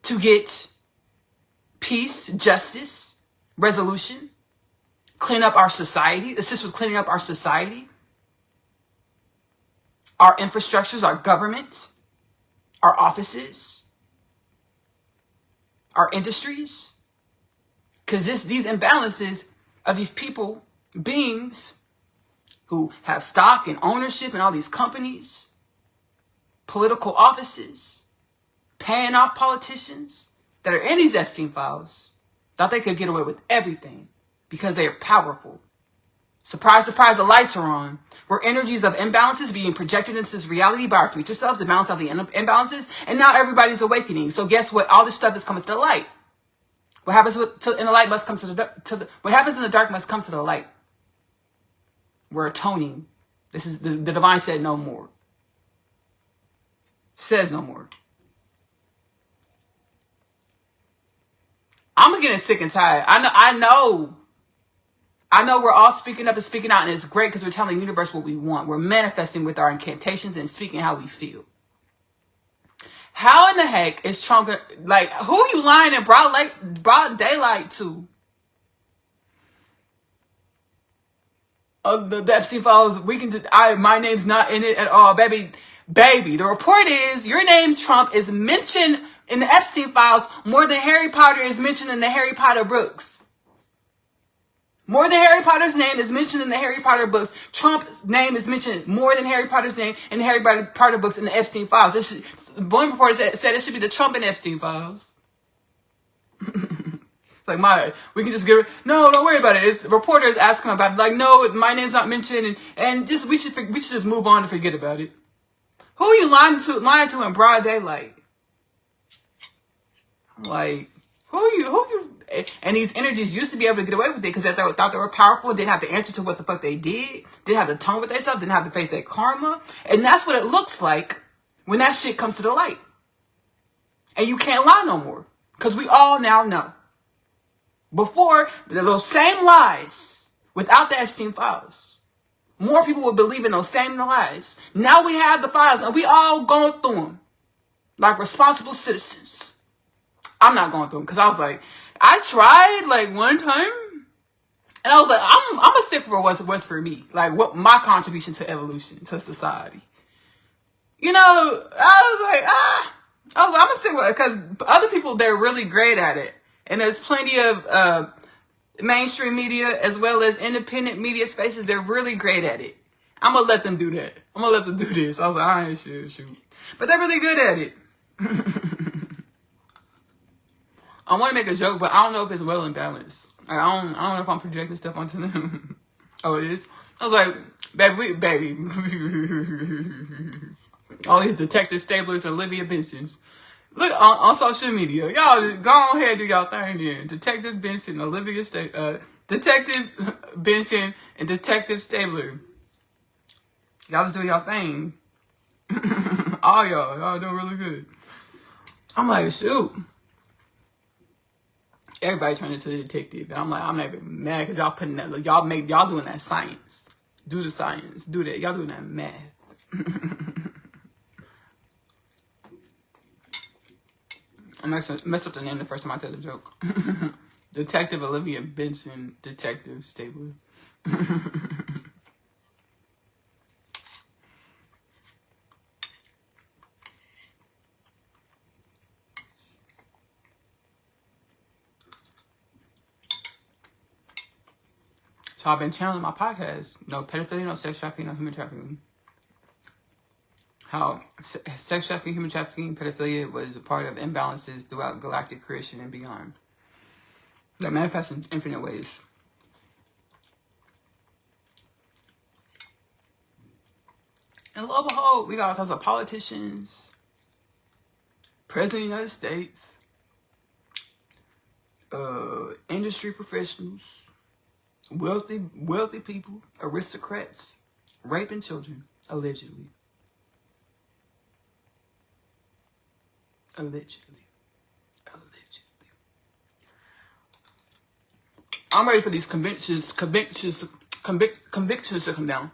to get peace, justice, resolution, clean up our society, assist with cleaning up our society, our infrastructures, our government, our offices, our industries. Because these imbalances of these people, beings who have stock and ownership in all these companies, political offices, paying off politicians that are in these Epstein files, thought they could get away with everything because they are powerful. Surprise, surprise, the lights are on. We're energies of imbalances being projected into this reality by our future selves to balance out the imbalances, and now everybody's awakening. So guess what? All this stuff is coming to the light. What happens in the light must come what happens in the dark must come to the light. We're atoning. This is the divine said no more. Says no more. I'm getting sick and tired. I know we're all speaking up and speaking out, and it's great because we're telling the universe what we want. We're manifesting with our incantations and speaking how we feel. How in the heck is Trump gonna, like, who you lying in broad daylight to? The Epstein files, my name's not in it at all, baby. The report is your name, Trump, is mentioned in the Epstein files more than Harry Potter is mentioned in the Harry Potter books. More than Harry Potter's name is mentioned in the Harry Potter books. Trump's name is mentioned more than Harry Potter's name in the Harry Potter books in the Epstein files. Boeing reporter said it should be the Trump and Epstein files. It's like, we can just no, don't worry about it. It's reporters asking about it. Like, no, my name's not mentioned, and just we should just move on and forget about it. Who are you lying to in broad daylight? Like, who you? And these energies used to be able to get away with it because they thought they were powerful, didn't have to answer to what the fuck they did, didn't have to tone with themselves, didn't have to face that karma. And that's what it looks like when that shit comes to the light. And you can't lie no more because we all now know. Before, those same lies, without the Epstein files, more people would believe in those same lies. Now we have the files and we all going through them like responsible citizens. I'm not going through them because I was like, I tried like one time and I was like, I'm a stick for what's for me. Like what my contribution to evolution, to society. You know, I was like, I'm a stick with it because other people, they're really great at it. And there's plenty of mainstream media as well as independent media spaces. They're really great at it. I'm going to let them do that. I'm going to let them do this. I was like, I ain't shoot. But they're really good at it. I want to make a joke, but I don't know if it's well in balance. Like, I don't know if I'm projecting stuff onto them. Oh, it is? I was like, baby. All these Detective Stablers and Olivia Bensons. Look on social media. Y'all just go ahead and do y'all thing then. Detective Benson, Detective Benson, and Detective Stabler. Y'all just do y'all thing. All y'all doing really good. I'm like, shoot. Everybody turned into a detective. And I'm like, I'm not even mad because y'all putting that, y'all doing that science. Do the science. Do that. Y'all doing that math. I messed up the name the first time I said the joke. Detective Olivia Benson, Detective Stabler. So So I've been channeling my podcast. No pedophilia, no sex trafficking, no human trafficking. How sex trafficking, human trafficking, pedophilia was a part of imbalances throughout galactic creation and beyond. That manifests in infinite ways. And lo and behold, we got all sorts of politicians, President of the United States, industry professionals, wealthy people, aristocrats, raping children, allegedly. I'm ready for these convictions to come down.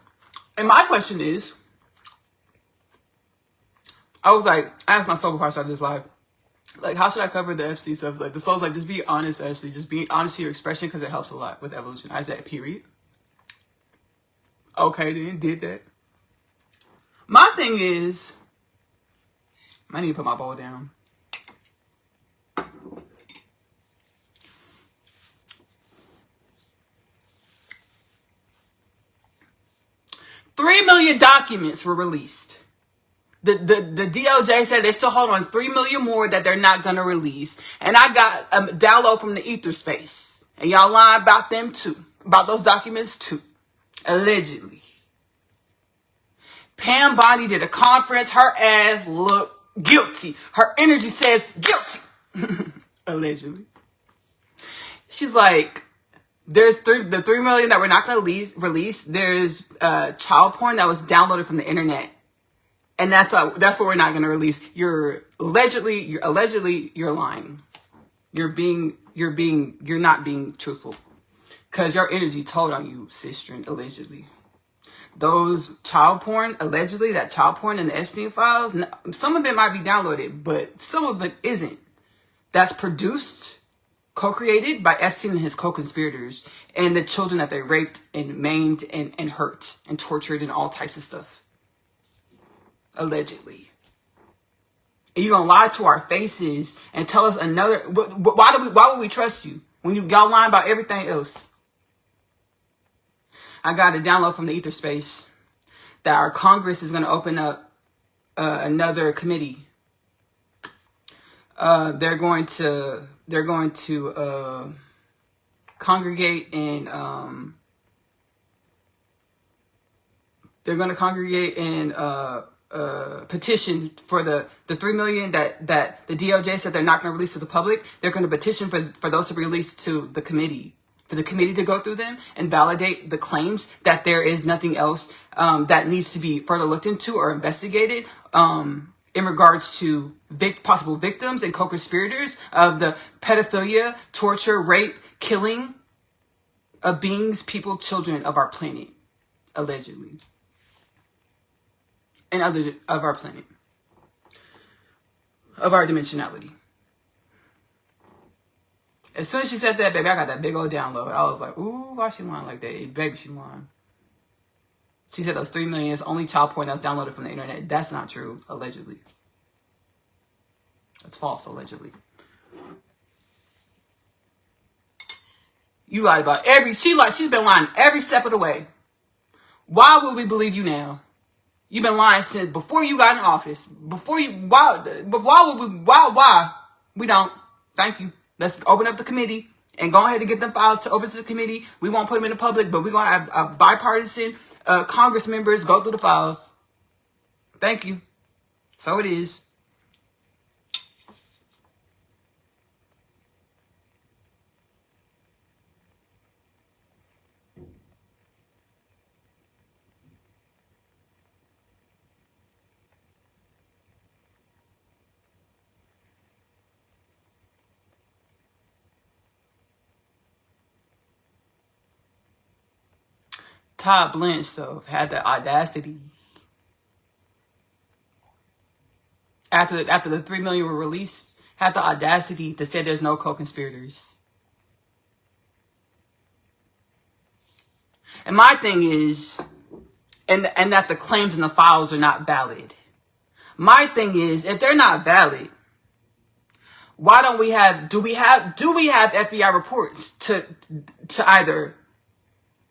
And my question is, I asked my soul before I started this live, like, how should I cover the Epstein stuff? Like, the soul's like, just be honest, Ashley. Just be honest to your expression because it helps a lot with evolution. I said, period. Okay, then, did that. My thing is, I need to put my bowl down. $3 million documents were released. The DOJ said they're still holding on 3 million more that they're not going to release. And I got a download from the ether space. And y'all lying about them too. About those documents too. Allegedly. Pam Bondi did a conference. Her ass looked guilty. Her energy says guilty. Allegedly. She's like, there's the 3 million that we're not going to release. There's child porn that was downloaded from the internet. And that's what we're not going to release. You're allegedly lying. You're not being truthful. Cause your energy told on you, sister, allegedly. Those child porn, allegedly, that child porn in the Epstein files, some of it might be downloaded, but some of it isn't. That's produced, co-created by Epstein and his co-conspirators and the children that they raped and maimed and hurt and tortured and all types of stuff. Allegedly. And you're gonna lie to our faces and tell us another. Why would we trust you when y'all lying about everything else? I got a download from the ether space that our Congress is gonna open up another committee. They're going to congregate and petition for the 3 million that the DOJ said they're not going to release to the public. They're going to petition for those to be released to the committee, for the committee to go through them and validate the claims that there is nothing else that needs to be further looked into or investigated in regards to possible victims and co-conspirators of the pedophilia, torture, rape, killing of beings, people, children of our planet, allegedly. And other of our planet, of our dimensionality. As soon as she said that, baby, I got that big old download. I was like, ooh, why she lying like that? Baby, she lying. She said those 3 million is only child porn that was downloaded from the internet. That's not true, allegedly. That's false, allegedly. You lied about she's been lying every step of the way. Why would we believe you now? You've been lying since before you got in office. Why? We don't. Thank you. Let's open up the committee and go ahead and get them files over to the committee. We won't put them in the public, but we're going to have a bipartisan Congress members go through the files. Thank you. So it is. Todd Blanche, though, had the audacity. After the 3 million were released, had the audacity to say there's no co-conspirators. And my thing is, and that the claims in the files are not valid. My thing is, if they're not valid, why don't we have, do we have FBI reports to either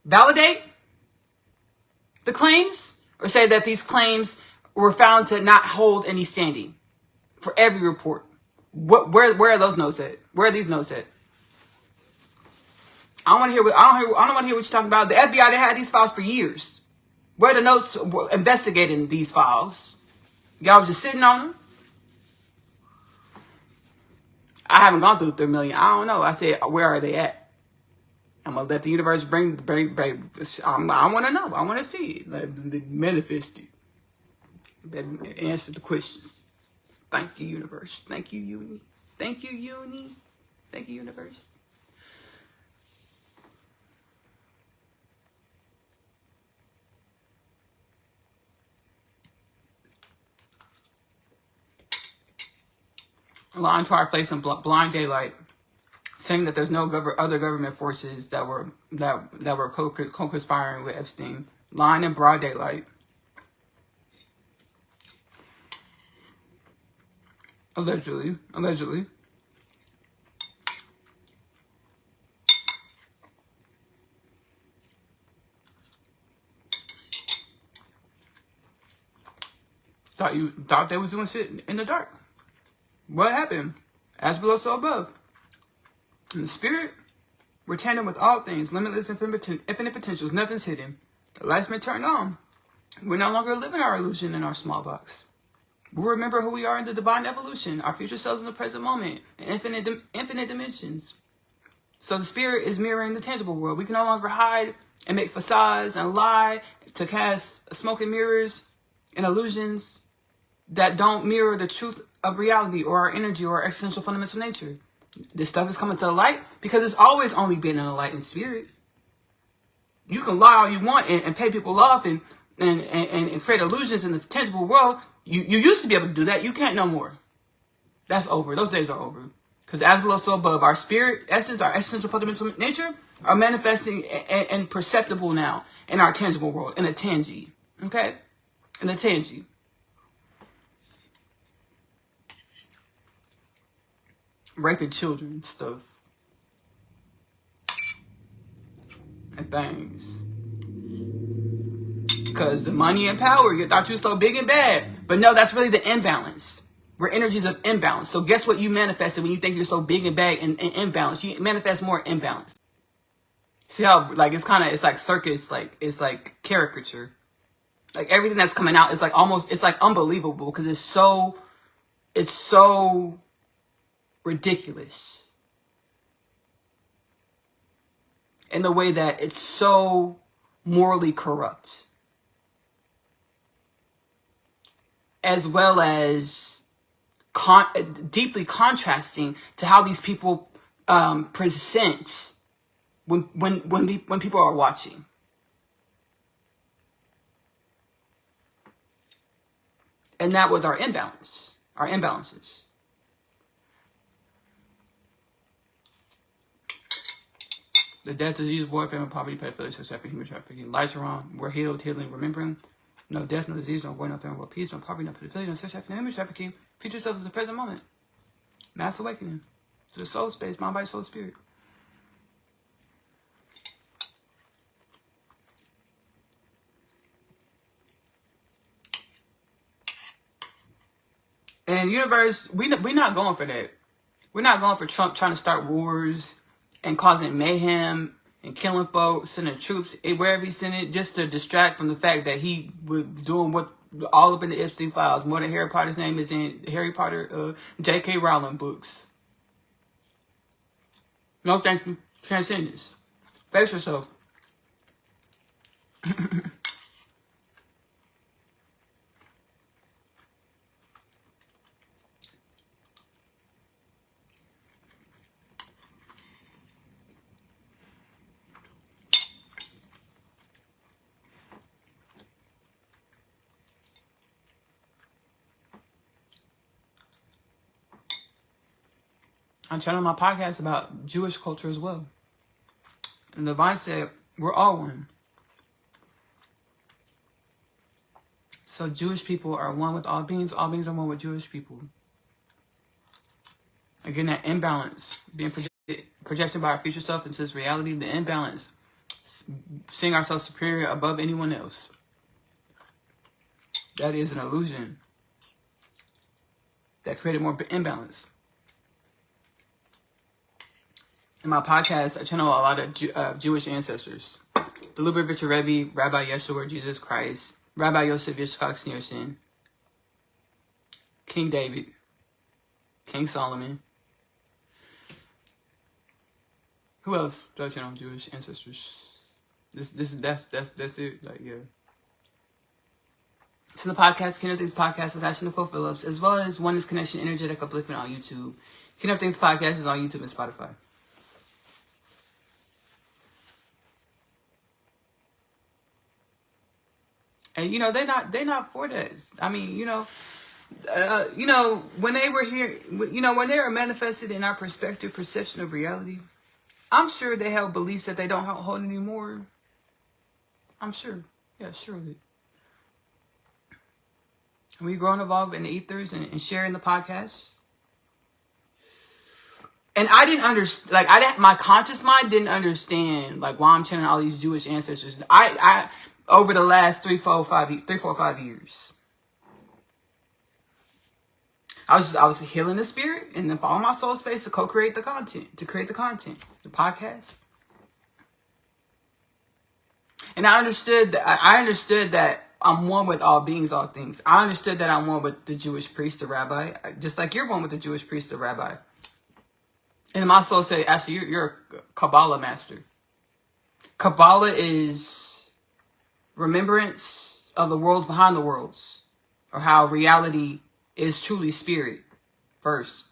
validate the claims or say that these claims were found to not hold any standing for every report? Where are those notes at? Where are these notes at? I don't want to hear what you're talking about. The FBI, they had these files for years. Where are the notes investigating these files? Y'all was just sitting on them. I haven't gone through 3 million. I don't know. I said, where are they at? I'm gonna let the universe bring. I want to know. I want to see it. Like, manifest it. Answer the questions. Thank you, universe. Thank you, uni. Thank you, uni. Thank you, universe. Lying to our face in blind daylight, saying that there's no other government forces that were co-conspiring with Epstein. Lying in broad daylight. Allegedly. Thought they was doing shit in the dark. What happened? As below, so above. In the spirit, we're tandem with all things, limitless, infinite potentials. Nothing's hidden. The light's been turned on. We're no longer living our illusion in our small box. We remember who we are in the divine evolution, our future selves in the present moment, in infinite dimensions. So the spirit is mirroring the tangible world. We can no longer hide and make facades and lie to cast smoke and mirrors and illusions that don't mirror the truth of reality or our energy or our existential fundamental nature. This stuff is coming to the light because it's always only been in the light and spirit. You can lie all you want and pay people off and create illusions in the tangible world. You used to be able to do that. You can't no more. That's over. Those days are over. Because as below, so above. Our spirit essence, our essential fundamental nature are manifesting and perceptible now in our tangible world, in a tangi. Okay? In a tangi. Raping children and stuff. And things. Because the money and power, you thought you were so big and bad. But no, that's really the imbalance. We're energies of imbalance. So guess what you manifested when you think you're so big and bad and imbalance? You manifest more imbalance. See how, like, it's like circus, like, it's like caricature. Like, everything that's coming out is like almost, it's like unbelievable because it's so ridiculous. In the way that it's so morally corrupt. As well as deeply contrasting to how these people present when people are watching. And that was our imbalance, our imbalances. The death, disease, war, famine, poverty, pedophilia, sex trafficking, human trafficking. Lights are on. We're healed, healing, remembering. No death, no disease, no war, no famine, no peace, no poverty, no pedophilia, no sex trafficking, no human trafficking. Future self is the present moment. Mass awakening to the soul space, mind, body, soul, spirit. And universe, we're not going for that. We're not going for Trump trying to start wars and causing mayhem and killing folks, sending troops wherever he sent it, just to distract from the fact that he was doing what all up in the Epstein files, more than Harry Potter's name is in Harry Potter, J.K. Rowling books. No thank you. Transcendence. Face yourself. I'm channeling my podcast about Jewish culture as well. And the divine said, we're all one. So Jewish people are one with all beings are one with Jewish people. Again, that imbalance being projected by our future self into this reality, the imbalance seeing ourselves superior above anyone else. That is an illusion that created more imbalance. In my podcast, I channel a lot of Jewish ancestors. The Lubavitcher Rebbe, Rabbi Yeshua, Jesus Christ, Rabbi Yosef Yitzchak Sneerson, King David, King Solomon. Who else do I channel Jewish ancestors? That's it. Like, yeah. So the podcast, Kingdom Things Podcast with Ashley Nicole Phillips, as well as Oneness Connection Energetic Upliftment on YouTube. Kingdom Things Podcast is on YouTube and Spotify. And they're not for that. I mean, when they were here, when they were manifested in our perception of reality, I'm sure they held beliefs that they don't hold anymore. I'm sure. Yeah, surely. We grow and evolve in the ethers and share in the podcast. And I didn't understand, my conscious mind didn't understand, why I'm channeling all these Jewish ancestors. I over the last 3, 4, 5 years. I was healing the spirit and then following my soul space to co-create the content, the podcast. And I understood that I'm one with all beings, all things. I understood that I'm one with the Jewish priest, the rabbi, just like you're one with the Jewish priest, the rabbi. And my soul said, actually, you're a Kabbalah master. Kabbalah is remembrance of the worlds behind the worlds, or how reality is truly spirit first.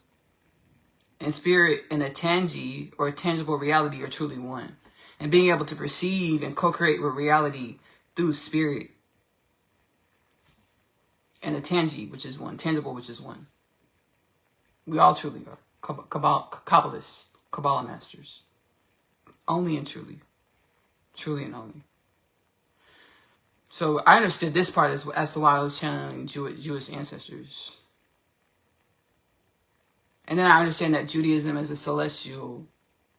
And spirit and a tangi or a tangible reality are truly one. And being able to perceive and co-create with reality through spirit. And a tangi, which is one. Tangible, which is one. We all truly are. Kabbalists. Kabbalah masters. Only and truly. Truly and only. So I understood this part as to why I was channeling Jewish ancestors. And then I understand that Judaism is a celestial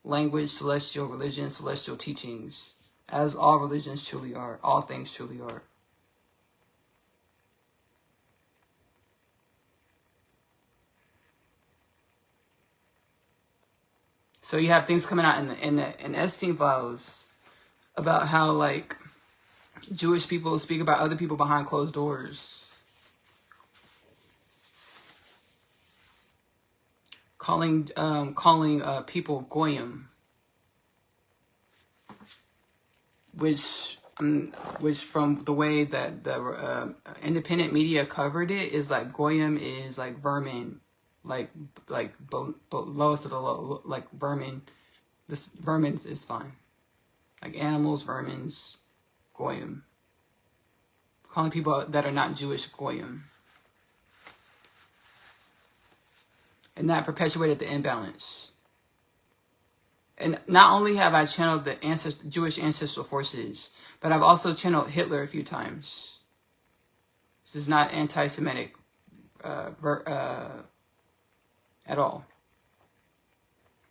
language, celestial religion, celestial teachings, as all religions truly are, all things truly are. So you have things coming out in Epstein files about how Jewish people speak about other people behind closed doors, calling people goyim, which from the way that the independent media covered it is goyim is vermin, lowest of the low, vermin. This vermin is fine, animals, vermins. Goyim. Calling people that are not Jewish goyim. And that perpetuated the imbalance. And not only have I channeled the Jewish ancestral forces, but I've also channeled Hitler a few times. This is not anti-Semitic at all.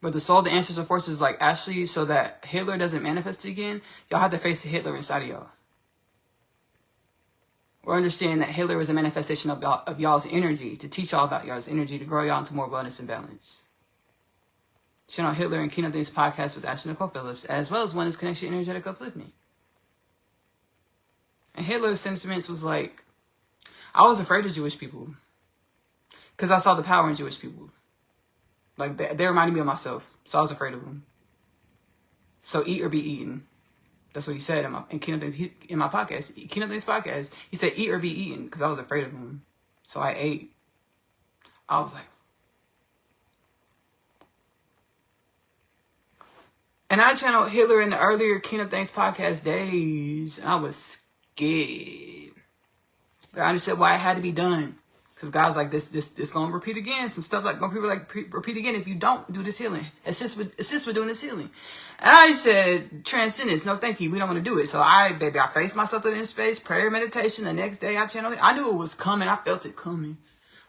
But the soul of the ancestral forces is Ashley, so that Hitler doesn't manifest again, y'all have to face the Hitler inside of y'all. Or understand that Hitler was a manifestation of y'all's energy, to teach y'all about y'all's energy, to grow y'all into more wellness and balance. Channel Hitler and Kingdom Things Podcast with Ashley Nicole Phillips, as well as Oneness Connection Energetic Upliftment. And Hitler's sentiments was I was afraid of Jewish people. Because I saw the power in Jewish people. They reminded me of myself, so I was afraid of them. So eat or be eaten. That's what he said in Kingdom Things, in my podcast, Kingdom Things Podcast. He said eat or be eaten, because I was afraid of him. So I ate. I was and I channeled Hitler in the earlier Kingdom Things Podcast days, and I was scared. But I understood why it had to be done. Because God's this gonna repeat again. Some stuff repeat again if you don't do this healing. Assist with doing this healing. And I said, transcendence, no thank you, we don't want to do it. So I faced myself to the inner space, prayer, meditation. The next day I channeled it. I knew it was coming. I felt it coming.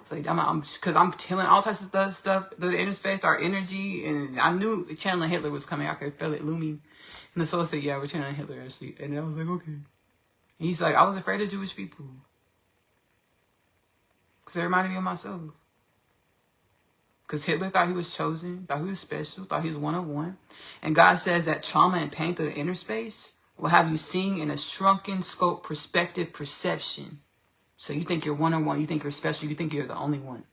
It's like, because I'm healing all types of stuff through the inner space, our energy. And I knew channeling Hitler was coming. I could feel it looming. And the soul said, yeah, we're channeling Hitler actually. And I was like, okay. And he's like, I was afraid of Jewish people. Because they reminded me of myself. Because Hitler thought he was chosen, thought he was special, thought he was one of one. And God says that trauma and pain through the inner space will have you seeing in a shrunken scope perspective perception. So you think you're one of one, you think you're special, you think you're the only one.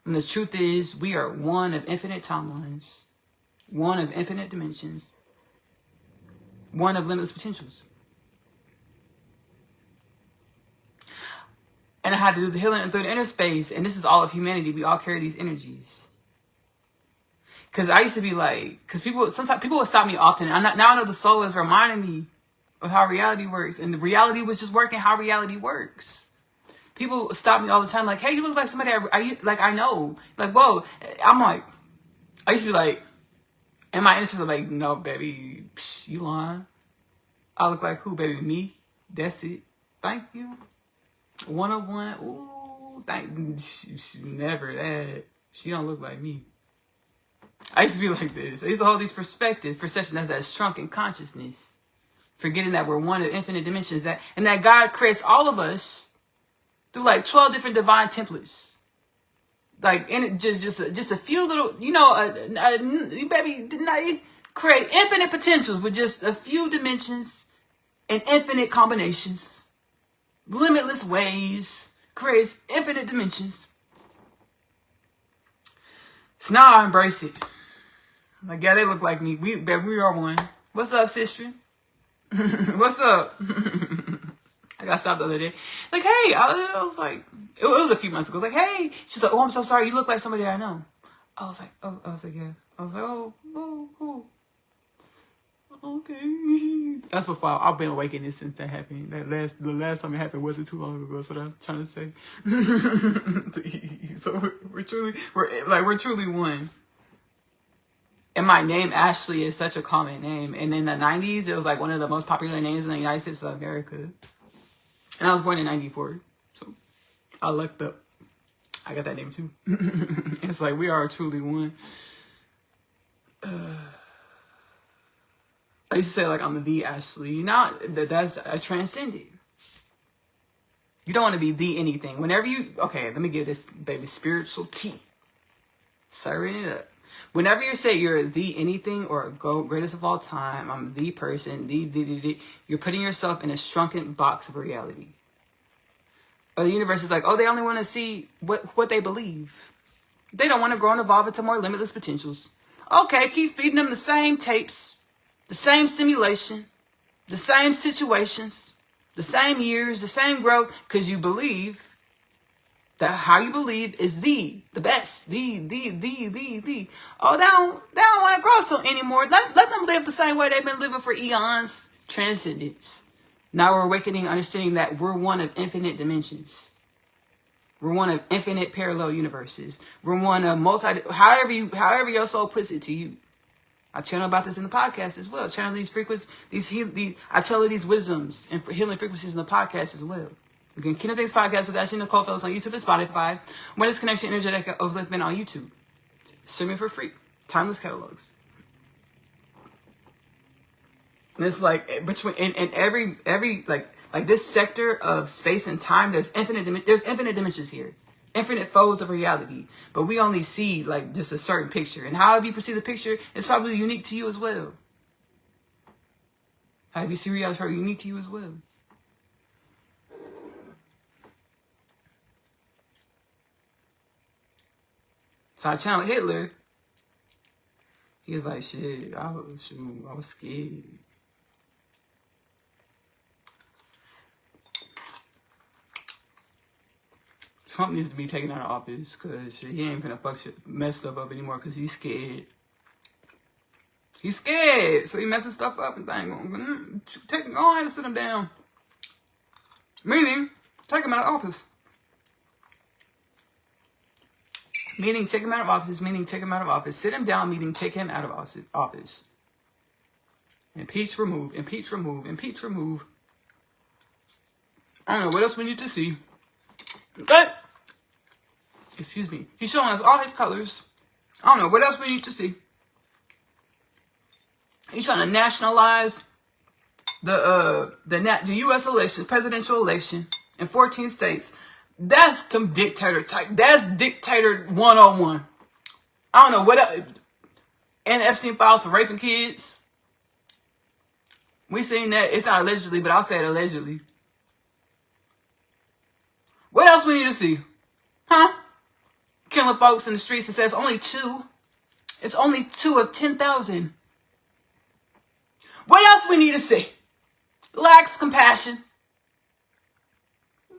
And the truth is, we are one of infinite timelines, one of infinite dimensions, one of limitless potentials. And I had to do the healing through the inner space, and this is all of humanity. We all carry these energies. Because I used to be like, because sometimes people would stop me often. And now I know the soul is reminding me of how reality works. And the reality was just working how reality works. People stop me all the time like, hey, you look like somebody I know. Like, whoa. I'm like, I used to be like, and my inner space was like, no, baby, you lying. I look like who, baby? Me? That's it. Thank you. One on one. Ooh, never that. She don't look like me. I used to be like this. I used to hold these perception as that shrunken consciousness. Forgetting that we're one of infinite dimensions, and that God creates all of us through like 12 different divine templates. Like, in just a few little, baby, create infinite potentials with just a few dimensions and infinite combinations. Limitless ways, creates infinite dimensions. So now I embrace it. Like, yeah, they look like me. We are one. What's up, sister? What's up? I got stopped the other day. Like, hey, I was like, it was a few months ago. I was like, hey. She's like, oh, I'm so sorry. You look like somebody I know. I was like, yeah. I was like, oh, cool. Okay. That's before I've been awakening since that happened. The last time it happened wasn't too long ago. That's what I'm trying to say. So we're truly one. And my name, Ashley, is such a common name. And in the 90s, it was like one of the most popular names in the United States of America. And I was born in 94. So I lucked up. I got that name too. It's like we are truly one. I used to say like I'm the Ashley. Now I transcended. You don't want to be the anything. Whenever let me give this baby spiritual tea. Serving it up. Whenever you say you're the anything or greatest of all time, I'm the person, you're putting yourself in a shrunken box of reality. Or the universe is like, oh, they only want to see what they believe. They don't want to grow and evolve into more limitless potentials. Okay, keep feeding them the same tapes, the same simulation, the same situations, the same years, the same growth, because you believe that how you believe is the best, the. Oh, they don't want to grow so anymore. Let them live the same way they've been living for eons. Transcendence. Now we're awakening, understanding that we're one of infinite dimensions. We're one of infinite parallel universes. We're one of however your soul puts it to you. I channel about this in the podcast as well. Channel these frequencies, I tell her these wisdoms and healing frequencies in the podcast as well. Again, Kingdom Things Podcast with Ashley Nicole Phillips on YouTube and Spotify. Wellness Connection Energetic Upliftment on YouTube. Streaming for free. Timeless catalogs. And it's like between in every like this sector of space and time, there's infinite dimensions here. Infinite folds of reality. But we only see like just a certain picture. And however you perceive the picture is probably unique to you as well. However you see reality is probably unique to you as well. So I channeled Hitler. He was like, shit, I was scared. Trump needs to be taken out of office because he ain't finna fuck shit, mess stuff up anymore because he's scared. He's scared, so he messing stuff up and things. Go ahead and sit him down. Meaning, take him out of office. Meaning, take him out of office. Meaning, take him out of office. Sit him down. Meaning, take him out of office. Impeach, remove. Impeach, remove. Impeach, remove. I don't know what else we need to see. Okay. Excuse me. He's showing us all his colors. I don't know what else we need to see. He's trying to nationalize the U.S. election, presidential election in 14 states. That's some dictator type. That's dictator 101. I don't know what else. And Epstein files for raping kids. We seen that. It's not allegedly, but I'll say it allegedly. What else we need to see? Huh? Killing folks in the streets and says only 2. It's only 2 of 10,000. What else we need to see? Lacks compassion.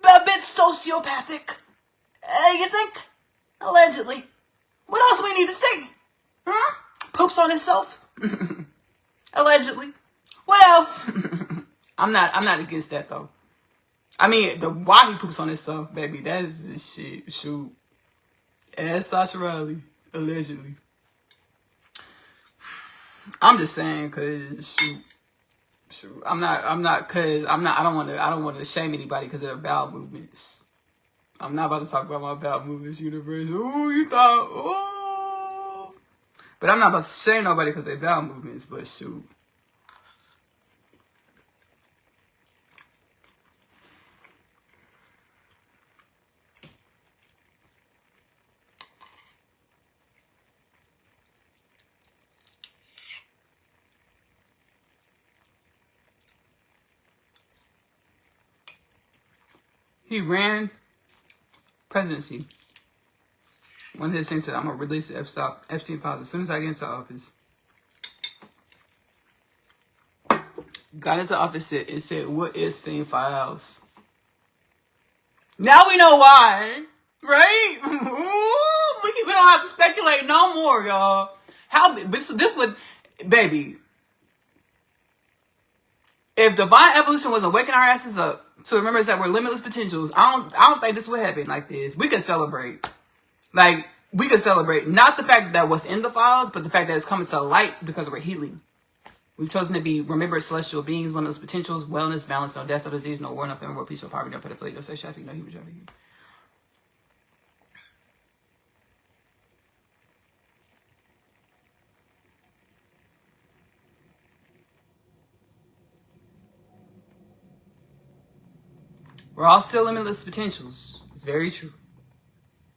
A bit sociopathic. You think? Allegedly. What else we need to see? Huh? Poops on himself. Allegedly. What else? I'm not against that though. I mean, why he poops on himself, baby, that is shit. Shoot. As Sasha Riley, allegedly. I'm just saying, cause shoot. I don't want to shame anybody because they're bowel movements. I'm not about to talk about my bowel movements universe. Ooh, you thought, ooh. But I'm not about to shame nobody because they're bowel movements, but shoot. He ran presidency. One of his things said, I'm going to release the Epstein files as soon as I get into office. Got into office and said, what is Epstein files? Now we know why. Right? Ooh, we don't have to speculate no more, y'all. This would, baby. If divine evolution wasn't waking our asses up to remember that we're limitless potentials, I don't think this would happen like this. We could celebrate. Like, we could celebrate. Not the fact that what's in the files, but the fact that it's coming to light because we're healing. We've chosen to be remembered celestial beings, limitless potentials, wellness, balance, no death, no disease, no war, no famine, no peace, no poverty, no pedophilia, no sex trafficking, no human trafficking. We're all still limitless potentials. It's very true.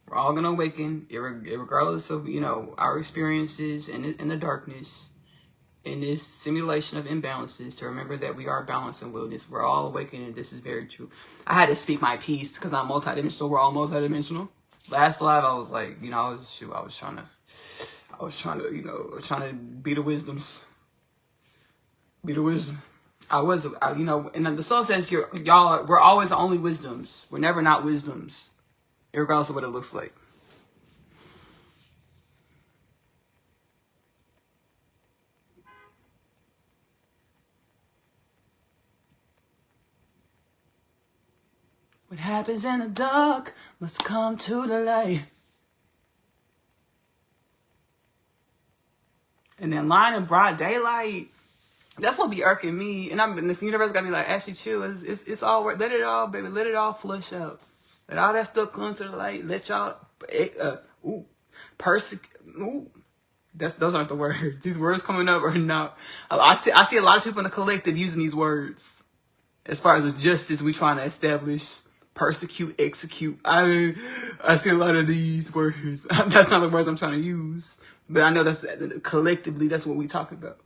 We're all going to awaken, regardless of, our experiences in the darkness, in this simulation of imbalances, to remember that we are balanced and wellness. We're all awakening. This is very true. I had to speak my piece because I'm multidimensional. We're all multidimensional. Last live, I was like, I was trying to be the wisdoms. Be the wisdom. And the soul says we're always the only wisdoms. We're never not wisdoms, regardless of what it looks like. What happens in the dark must come to the light. And then lying in broad daylight. That's what be irking me. And this universe got me like, Ashley, chill. It's all worth. Let it all, baby. Let it all flush out. Let all that stuff come to the light. Let y'all, those aren't the words. These words coming up are not. I see a lot of people in the collective using these words. As far as the justice we trying to establish. Persecute, execute. I see a lot of these words. That's not the words I'm trying to use. But I know that's collectively, that's what we talk about.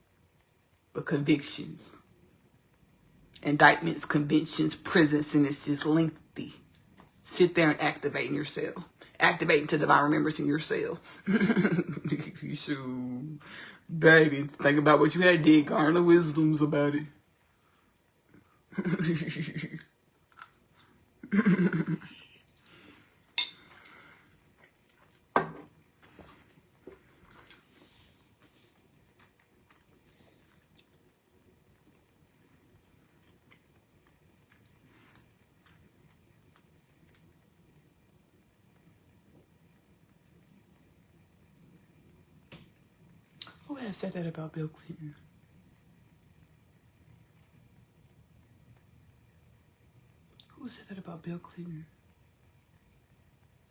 But convictions, indictments, conventions, prison sentences, lengthy. Sit there and activate in your cell. Activate into divine remembrance in your cell. Shoot. Baby, think about what you had did. Garner the wisdoms about it. Who has said that about Bill Clinton? Who said that about Bill Clinton?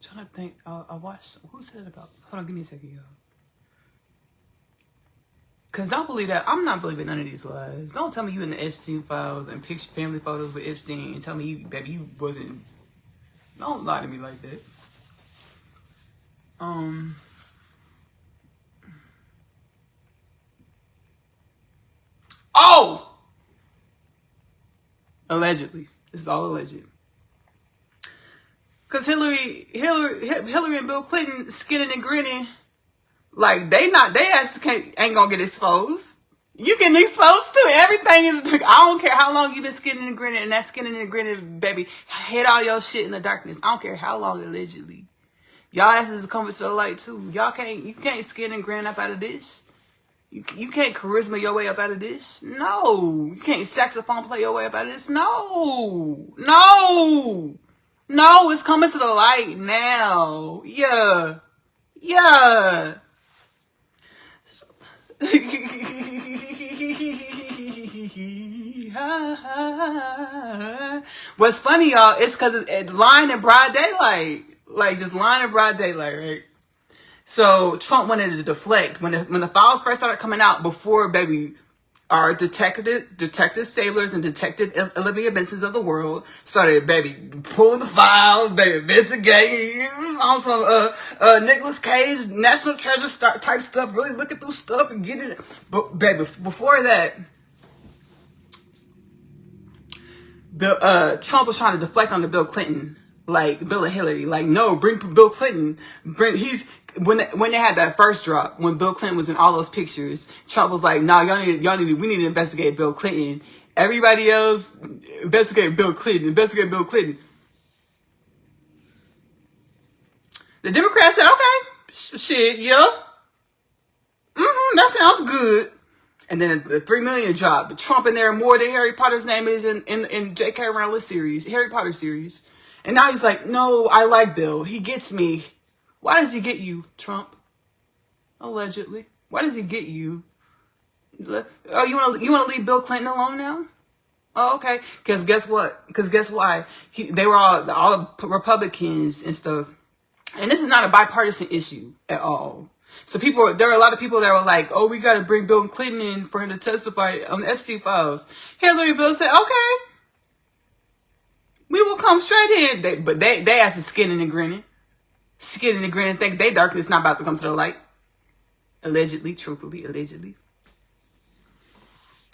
trying to think. I watched. Who said it about? Hold on, give me a second, y'all. Cause don't believe that. I'm not believing none of these lies. Don't tell me you in the Epstein files and picture family photos with Epstein and tell me you, baby, you wasn't. Don't lie to me like that. Oh, allegedly. This is all alleged. Cause Hillary and Bill Clinton skinning and grinning. Like they ass ain't gonna get exposed. You getting exposed too. Everything is. I don't care how long you been skinning and grinning, and that skinning and grinning, baby, hid all your shit in the darkness. I don't care how long, allegedly. Y'all asses is coming to the light too. You can't skin and grin up out of this. You can't charisma your way up out of this. No. You can't saxophone play your way up out of this. No. It's coming to the light now. Yeah. What's funny, y'all, it's because it's lying in broad daylight. Like, just lying in broad daylight, right? So, Trump wanted to deflect. When the files first started coming out, before, baby, our Detective Stablers and Detective Olivia Bensons of the world started, baby, pulling the files, baby, investigating, also Nicolas Cage, National Treasure type stuff, really looking through stuff and getting it. But, baby, before that, Trump was trying to deflect on the Bill Clinton, like Bill and Hillary. Like, no, bring Bill Clinton. When they had that first drop, when Bill Clinton was in all those pictures, Trump was like, "No, we need to investigate Bill Clinton. Everybody else, investigate Bill Clinton. Investigate Bill Clinton." The Democrats said, "Okay, shit, yeah, that sounds good." And then the 3 million drop. But Trump in there more than Harry Potter's name is in J.K. Rowling's series, Harry Potter series. And now he's like, "No, I like Bill. He gets me." Why does he get you, Trump? Allegedly. Why does he get you? Oh, you want to leave Bill Clinton alone now? Oh, okay. Because guess what? Guess why? They were all Republicans and stuff. And this is not a bipartisan issue at all. So there were a lot of people that were like, "Oh, we got to bring Bill Clinton in for him to testify on the Epstein files." Hillary and Bill said, "Okay, we will come straight in." But they asked skinning and grinning. Skinning and grinning, think they darkness not about to come to the light. Allegedly, truthfully, allegedly.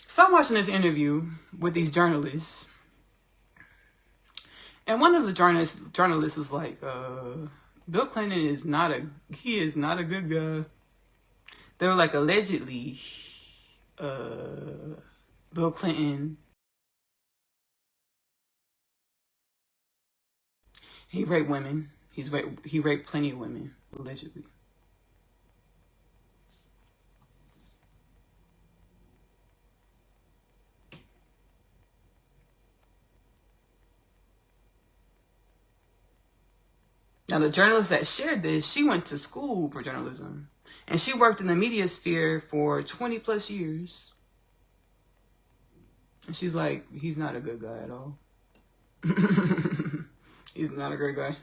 So I'm watching this interview with these journalists. And one of the journalists was like, Bill Clinton is not a good guy. They were like, allegedly, Bill Clinton, he raped women. He raped plenty of women, allegedly. Now, the journalist that shared this, she went to school for journalism. And she worked in the media sphere for 20 plus years. And she's like, he's not a good guy at all. He's not a great guy.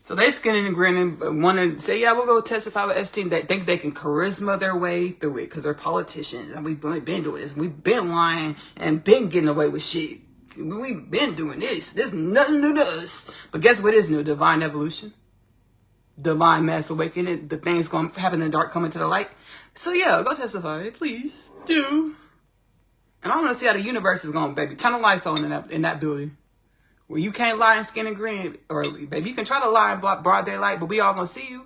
So they skinning and grinning, want to say, "Yeah, we'll go testify with Epstein." They think they can charisma their way through it because they're politicians. And we've been doing this. We've been lying and been getting away with shit. We've been doing this. There's nothing new to us. But guess what is new? Divine evolution. Divine mass awakening. The things going to happen in the dark coming to the light. So yeah, go testify. Please do. And I want to see how the universe is going, baby. Turn the lights on in that building. Where you can't lie in skin and grin. Or, baby, you can try to lie in broad daylight, but we all going to see you.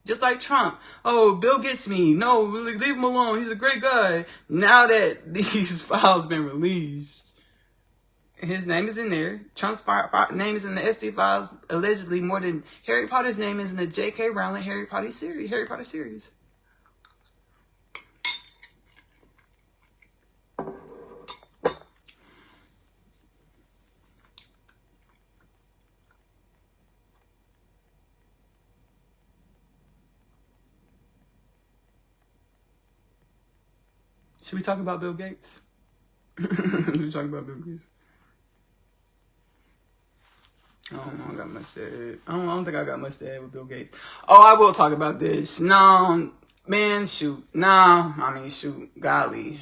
Just like Trump. "Oh, Bill gets me. No, leave him alone. He's a great guy." Now that these files been released, his name is in there. Trump's name is in the Epstein files, allegedly more than Harry Potter's name is in the J.K. Rowling Harry Potter series. Should we talk about Bill Gates? Should we talk about Bill Gates? I don't got much to add. I don't think I got much to add with Bill Gates. Oh, I will talk about this. No, man, shoot. Nah, I mean, shoot. Golly.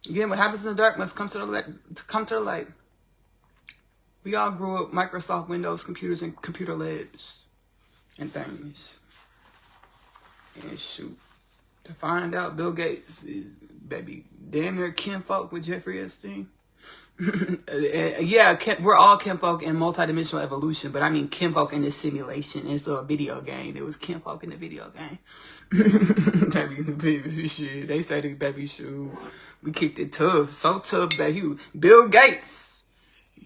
Again, what happens in the dark must come to the light. We all grew up Microsoft Windows computers and computer labs and things. And shoot, to find out Bill Gates is, baby, damn near kinfolk with Jeffrey Epstein. Yeah, we're all kinfolk in multidimensional evolution, but I mean kinfolk in this simulation instead of a video game. It was kinfolk in the video game. Baby, shit. They say the baby shoe. We kicked it tough, so tough, baby. Bill Gates,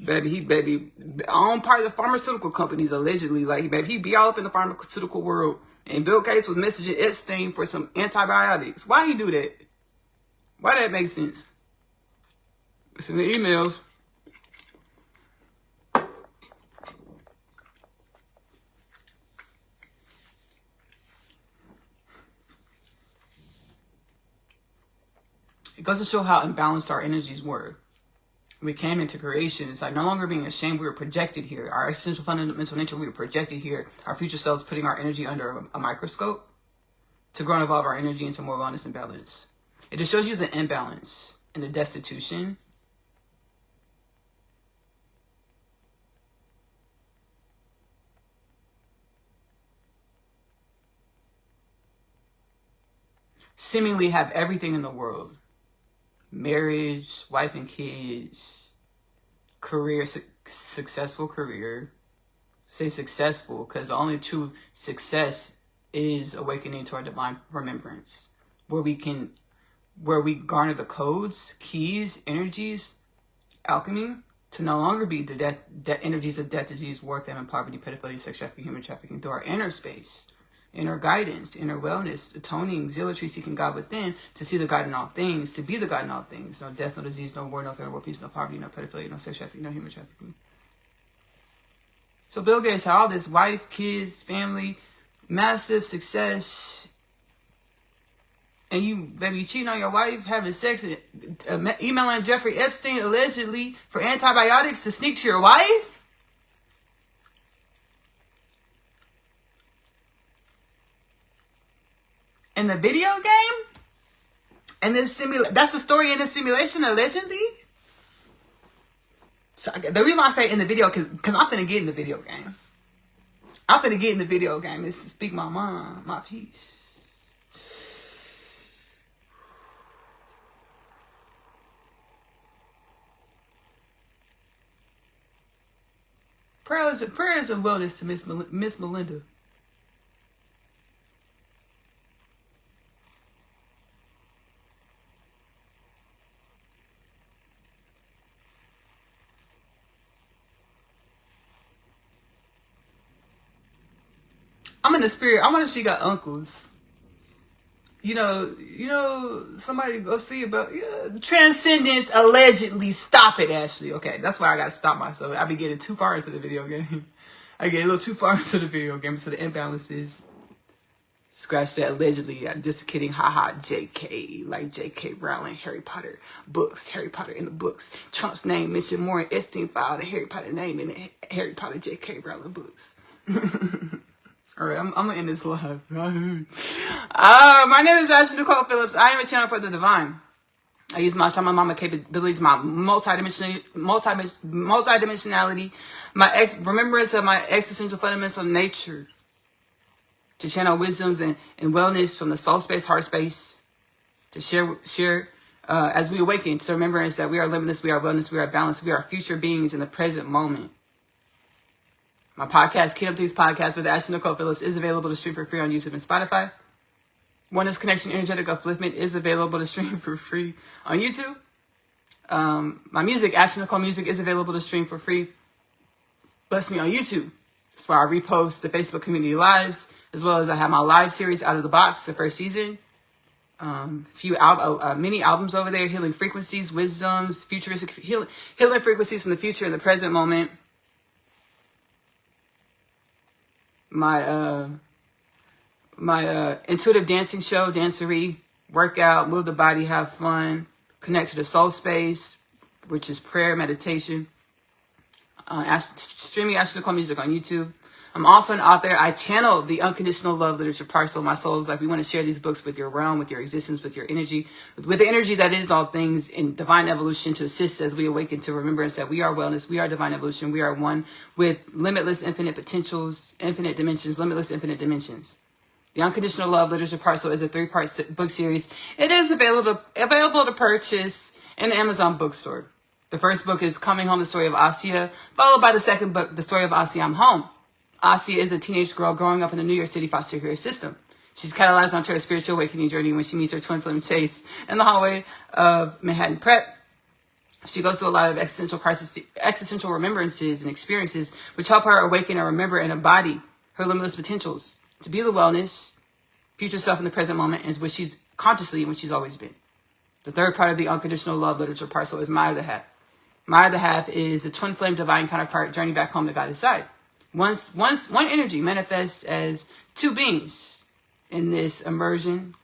baby, own part of the pharmaceutical companies allegedly. Like, baby, he be all up in the pharmaceutical world. And Bill Gates was messaging Epstein for some antibiotics. Why he do that? Why that make sense? It's in the emails. It goes to show how imbalanced our energies were. We came into creation. It's like no longer being ashamed. We were projected here. Our essential fundamental nature, we were projected here. Our future selves putting our energy under a microscope to grow and evolve our energy into more wellness and balance. It just shows you the imbalance and the destitution. Seemingly have everything in the world. Marriage, wife and kids, career, successful career. I say successful because the only true success is awakening to our divine remembrance, where we garner the codes, keys, energies, alchemy, to no longer be the energies of death, disease, war, famine, poverty, pedophilia, sex trafficking, human trafficking, through our inner space. Inner guidance, inner wellness, atoning, zealotry, seeking God within, to see the God in all things, to be the God in all things. No death, no disease, no war, no famine, no peace, no poverty, no pedophilia, no sex trafficking, no human trafficking. So Bill Gates had all this: wife, kids, family, massive success. And you, baby, cheating on your wife, having sex, emailing Jeffrey Epstein allegedly for antibiotics to sneak to your wife? In the video game? And this that's the story in the simulation, allegedly? So the reason why I say in the video, because I'm finna get in the video game. I'm finna get in the video game and speak my mind, my peace. Prayers and wellness to Miss Melinda. I'm in the spirit. I wonder if she got uncles. You know, somebody go see about transcendence allegedly. Stop it, Ashley. Okay, that's why I gotta stop myself. I be getting too far into the video game. I get a little too far into the video game, into the imbalances. Scratch that allegedly. Just kidding. Haha. JK. Like JK Rowling. Harry Potter books. Harry Potter in the books. Trump's name mentioned more in Epstein file than Harry Potter name in the Harry Potter JK Rowling books. All right, I'm gonna end this live. My name is Ashley Nicole Phillips. I am a channel for the divine. I use my shaman mama capabilities, my multidimensionality, my remembrance of my existential fundamental nature, to channel wisdoms and wellness from the soul space, heart space, to share as we awaken, to remembrance that we are limitless, we are wellness, we are balanced, we are future beings in the present moment. My podcast, Kingdom Things Podcast with Ashley Nicole Phillips, is available to stream for free on YouTube and Spotify. Oneness Connection Energetic Upliftment is available to stream for free on YouTube. My music, Ashley Nicole Music, is available to stream for free. Bless me on YouTube. That's why I repost the Facebook community lives, as well as I have my live series Out of the Box, the first season. Many albums over there, Healing Frequencies, Wisdoms, Futuristic Healing Frequencies in the future and the present moment. My my intuitive dancing show, Dancery, workout, move the body, have fun, connect to the soul space, which is prayer, meditation. Streaming Ashley Nicole music on YouTube. I'm also an author. I channel the unconditional love literature parcel. My soul is like, we want to share these books with your realm, with your existence, with your energy, with the energy that is all things in divine evolution, to assist as we awaken to remembrance that we are wellness, we are divine evolution, we are one with limitless infinite potentials, infinite dimensions, limitless infinite dimensions. The Unconditional Love Literature Parcel is a 3-part book series. It is available to purchase in the Amazon bookstore. The first book is Coming Home, the Story of Asia, followed by the second book, The Story of Asia, I'm Home. Asia is a teenage girl growing up in the New York City foster care system. She's catalyzed onto her spiritual awakening journey when she meets her twin flame Chase in the hallway of Manhattan Prep. She goes through a lot of existential remembrances and experiences, which help her awaken and remember and embody her limitless potentials to be the wellness, future self in the present moment, and what she's consciously and what she's always been. The third part of the Unconditional Love Literature Parcel is My Other Half. My Other Half is a twin flame divine counterpart journey back home to God's side. One energy manifests as two beings in this immersion,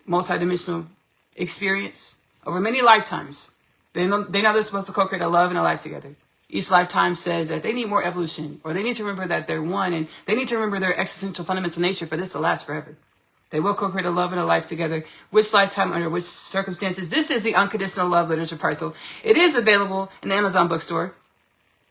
multidimensional experience over many lifetimes. They know they're supposed to co-create a love and a life together. Each lifetime says that they need more evolution, or they need to remember that they're one, and they need to remember their existential fundamental nature for this to last forever. They will co-create a love and a life together. Which lifetime, under which circumstances? This is the Unconditional Love Literature Parcel. It is available in the Amazon bookstore.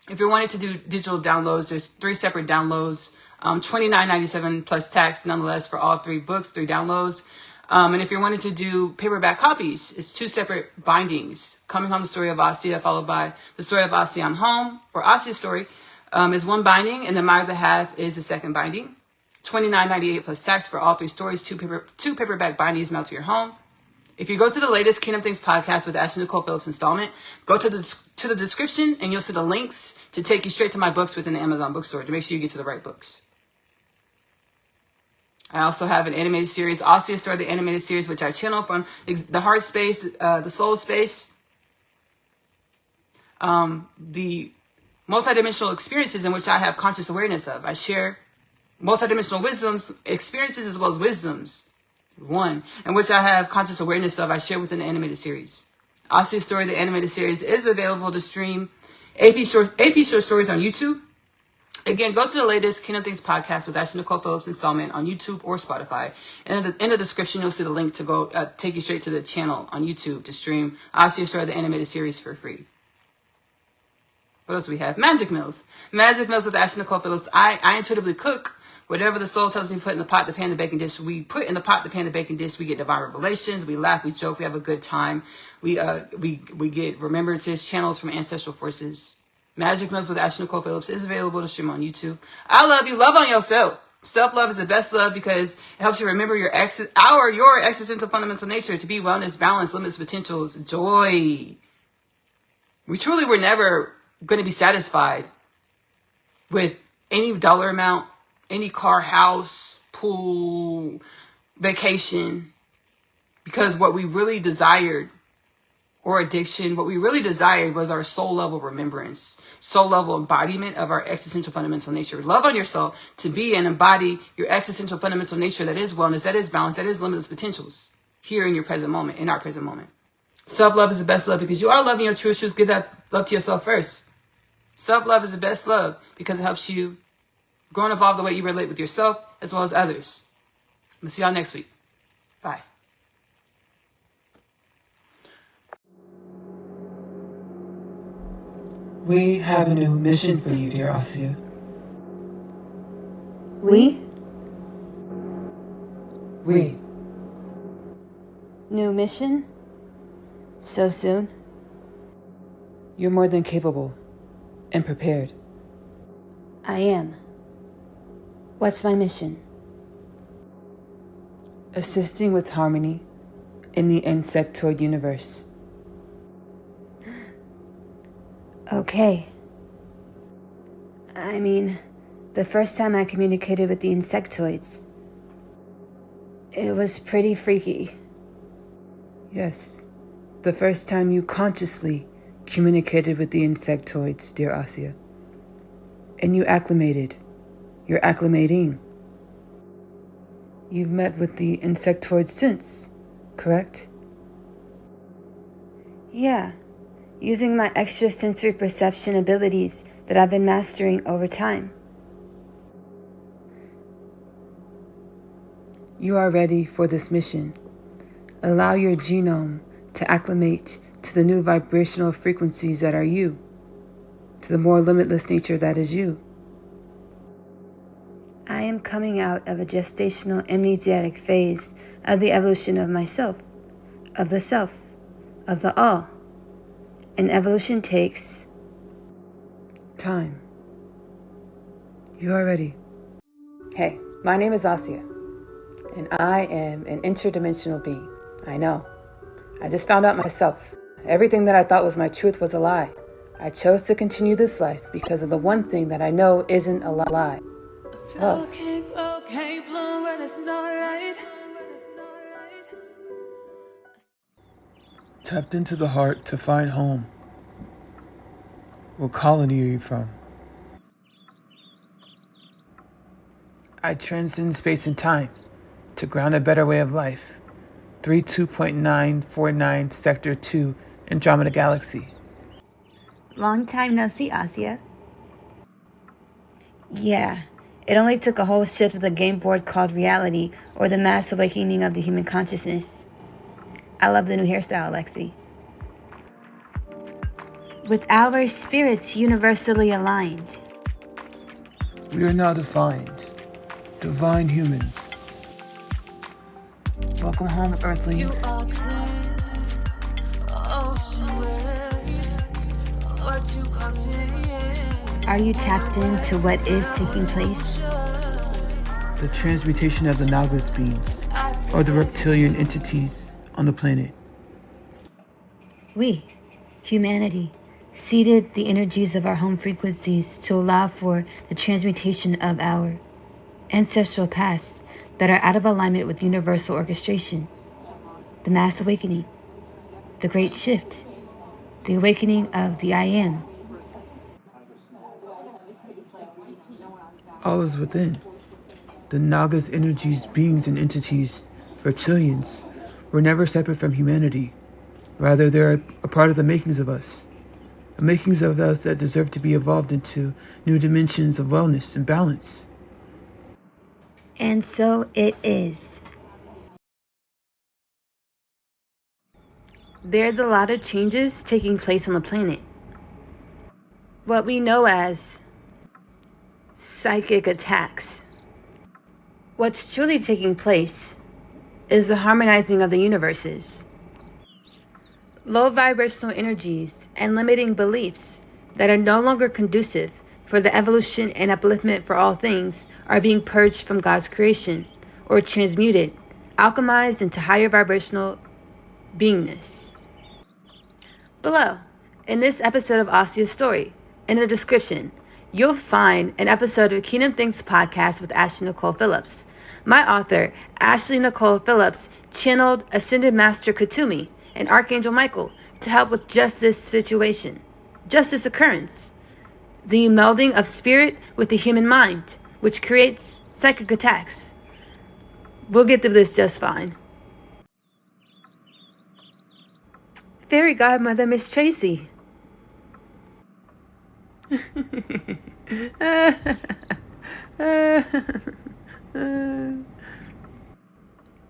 If you're wanting to do digital downloads, there's 3 separate downloads, $29.97 plus tax, nonetheless, for all 3 books, 3 downloads. And if you're wanting to do paperback copies, it's 2 separate bindings. Coming Home, the Story of Asia, followed by The Story of Asia, I'm Home, or Asia's Story, is 1 binding, and then My Other Half is the 2nd binding. $29.98 plus tax for all 3 stories, 2 paperback bindings mailed to your home. If you go to the latest Kingdom Things podcast with Ashley Nicole Phillips installment, go to the description and you'll see the links to take you straight to my books within the Amazon bookstore to make sure you get to the right books. I also have an animated series, Asia Story, the animated series, which I channel from the heart space, the soul space, the multidimensional experiences in which I have conscious awareness of. I share multidimensional wisdoms, experiences as well as wisdoms. 1, in which I have conscious awareness of, I share within the animated series. Asia Story, the animated series, is available to stream AP Short Stories on YouTube. Again, go to the latest Kingdom Things podcast with Ashley Nicole Phillips installment on YouTube or Spotify. And in the description, you'll see the link to go take you straight to the channel on YouTube to stream Asia Story, the animated series, for free. What else do we have? Magic Meals. Magic Meals with Ashley Nicole Phillips. I intuitively cook. Whatever the soul tells me to put in the pot, the pan, the baking dish, we put in the pot, the pan, the baking dish. We get divine revelations. We laugh, we joke, we have a good time. We get remembrances, channels from ancestral forces. Magic Meals with Ashley Nicole Phillips is available to stream on YouTube. I love you. Love on yourself. Self-love is the best love because it helps you remember your existential fundamental nature to be wellness, balance, limitless potentials, joy. We truly were never going to be satisfied with any dollar amount, any car, house, pool, vacation, because what we really desired, or addiction, what we really desired was our soul level remembrance, soul level embodiment of our existential fundamental nature. Love on yourself to be and embody your existential fundamental nature that is wellness, that is balance, that is limitless potentials here in your present moment, in our present moment. Self-love is the best love because you are loving your true truths. Give that love to yourself first. Self-love is the best love because it helps you grow and evolve the way you relate with yourself as well as others. We'll see y'all next week. Bye. We have a new mission for you, dear Asia. We? New mission? So soon? You're more than capable and prepared. I am. What's my mission? Assisting with harmony in the insectoid universe. Okay. I mean, the first time I communicated with the insectoids, it was pretty freaky. Yes, the first time you consciously communicated with the insectoids, dear Asia. And you acclimated. You're acclimating. You've met with the insectoid since, correct? Yeah, using my extrasensory perception abilities that I've been mastering over time. You are ready for this mission. Allow your genome to acclimate to the new vibrational frequencies that are you, to the more limitless nature that is you. I am coming out of a gestational amnesiac phase of the evolution of myself, of the self, of the all. And evolution takes time. You are ready. Hey, my name is Asya, and I am an interdimensional being. I know. I just found out myself. Everything that I thought was my truth was a lie. I chose to continue this life because of the one thing that I know isn't a lie. Love. Tapped into the heart to find home. What colony are you from? I transcend space and time to ground a better way of life. 32.949 Sector 2, Andromeda Galaxy. long time no see, Asya. Yeah, it only took a whole shift of the game board called reality, or the mass awakening of the human consciousness. I love the new hairstyle, Alexi. With our spirits universally aligned. We are now defined, divine humans. Welcome home, Earthlings. Are you tapped into what is taking place? The transmutation of the Nagas beings, or the reptilian entities on the planet. We, humanity, seeded the energies of our home frequencies to allow for the transmutation of our ancestral pasts that are out of alignment with universal orchestration, the mass awakening, the great shift, the awakening of the I Am. All is within. The Nagas, energies, beings, and entities, reptilians, were never separate from humanity. Rather, they are a part of the makings of us. The makings of us that deserve to be evolved into new dimensions of wellness and balance. And so it is. There's a lot of changes taking place on the planet. What we know as psychic attacks. What's truly taking place is the harmonizing of the universes. Low vibrational energies and limiting beliefs that are no longer conducive for the evolution and upliftment for all things are being purged from God's creation, or transmuted, alchemized into higher vibrational beingness. Below, in this episode of Asya's story, in the description, you'll find an episode of Kingdom Things podcast with Ashley Nicole Phillips. My author, Ashley Nicole Phillips, channeled Ascended Master Katumi and Archangel Michael to help with just this situation, just this occurrence. The melding of spirit with the human mind, which creates psychic attacks. We'll get through this just fine. Fairy godmother Miss Tracy.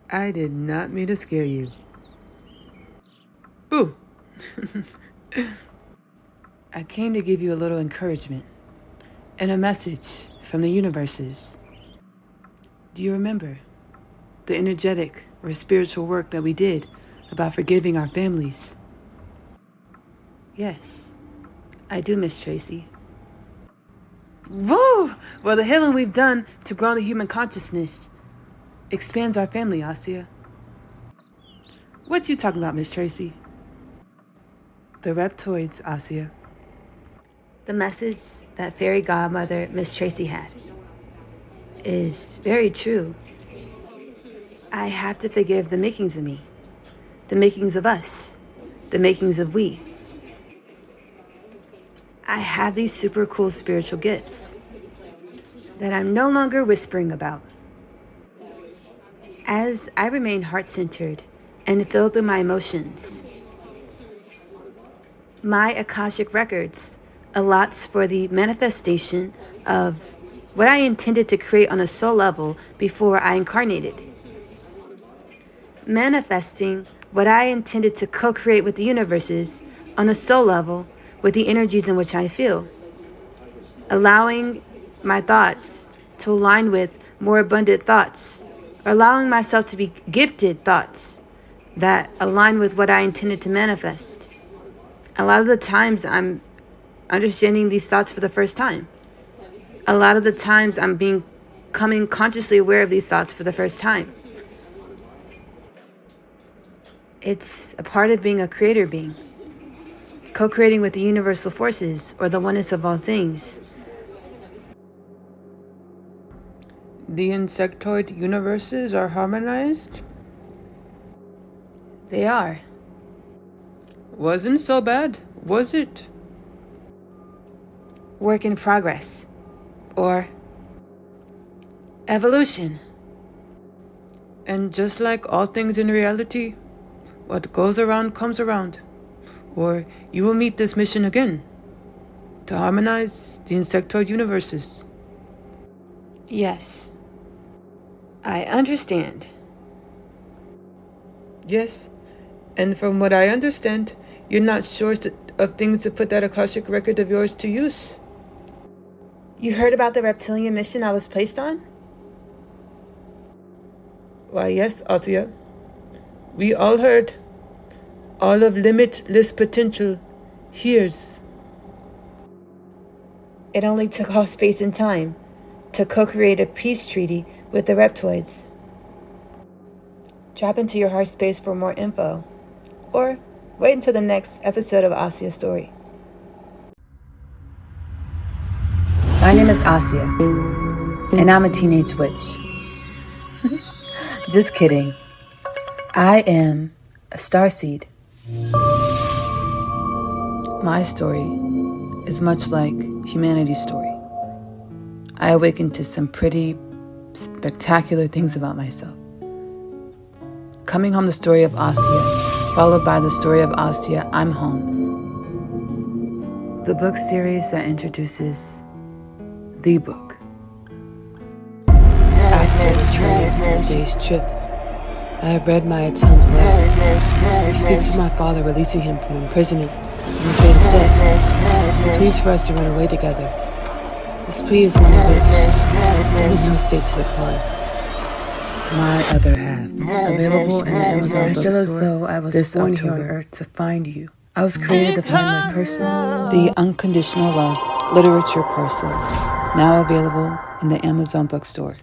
I did not mean to scare you. Boo! I came to give you a little encouragement and a message from the universes. Do you remember the energetic or spiritual work that we did about forgiving our families? Yes, I do, Miss Tracy. Woo! Well, the healing we've done to grow the human consciousness expands our family, Asya. What you talking about, Miss Tracy? The reptoids, Asya. The message that fairy godmother Miss Tracy had is very true. I have to forgive the makings of me, the makings of us, the makings of we. I have these super cool spiritual gifts that I'm no longer whispering about. As I remain heart-centered and filled with my emotions, my Akashic Records allots for the manifestation of what I intended to create on a soul level before I incarnated. Manifesting what I intended to co-create with the universes on a soul level with the energies in which I feel. Allowing my thoughts to align with more abundant thoughts, or allowing myself to be gifted thoughts that align with what I intended to manifest. A lot of the times I'm understanding these thoughts for the first time. A lot of the times I'm becoming consciously aware of these thoughts for the first time. It's a part of being a creator being, co-creating with the universal forces or the oneness of all things. The insectoid universes are harmonized? They are. Wasn't so bad, was it? Work in progress. Or evolution. And just like all things in reality, what goes around comes around. Or you will meet this mission again, to harmonize the insectoid universes. Yes. I understand. Yes, and from what I understand, you're not short of things to put that Akashic record of yours to use. You heard about the reptilian mission I was placed on? Why, yes, Asia. We all heard. All of limitless potential hears. It only took all space and time to co-create a peace treaty with the reptoids. Drop into your heart space for more info, or wait until the next episode of Asia's story. My name is Asia, and I'm a teenage witch. Just kidding. I am a starseed. My story is much like humanity's story. I awakened to some pretty spectacular things about myself. Coming home, the story of Asia, followed by the story of Asia, I'm home. The book series that introduces the book. After returning from a day's trip, I have read my Atom's letter. He speaks of my father releasing him from imprisonment and the fate of death. He pleads for us to run away together. This plea is one of which there is no state to decline. My other half, available in the Amazon bookstore. I feel as though I was born here on earth to find you. I was created to find my person. The Unconditional Love Literature Parcel, now available in the Amazon bookstore.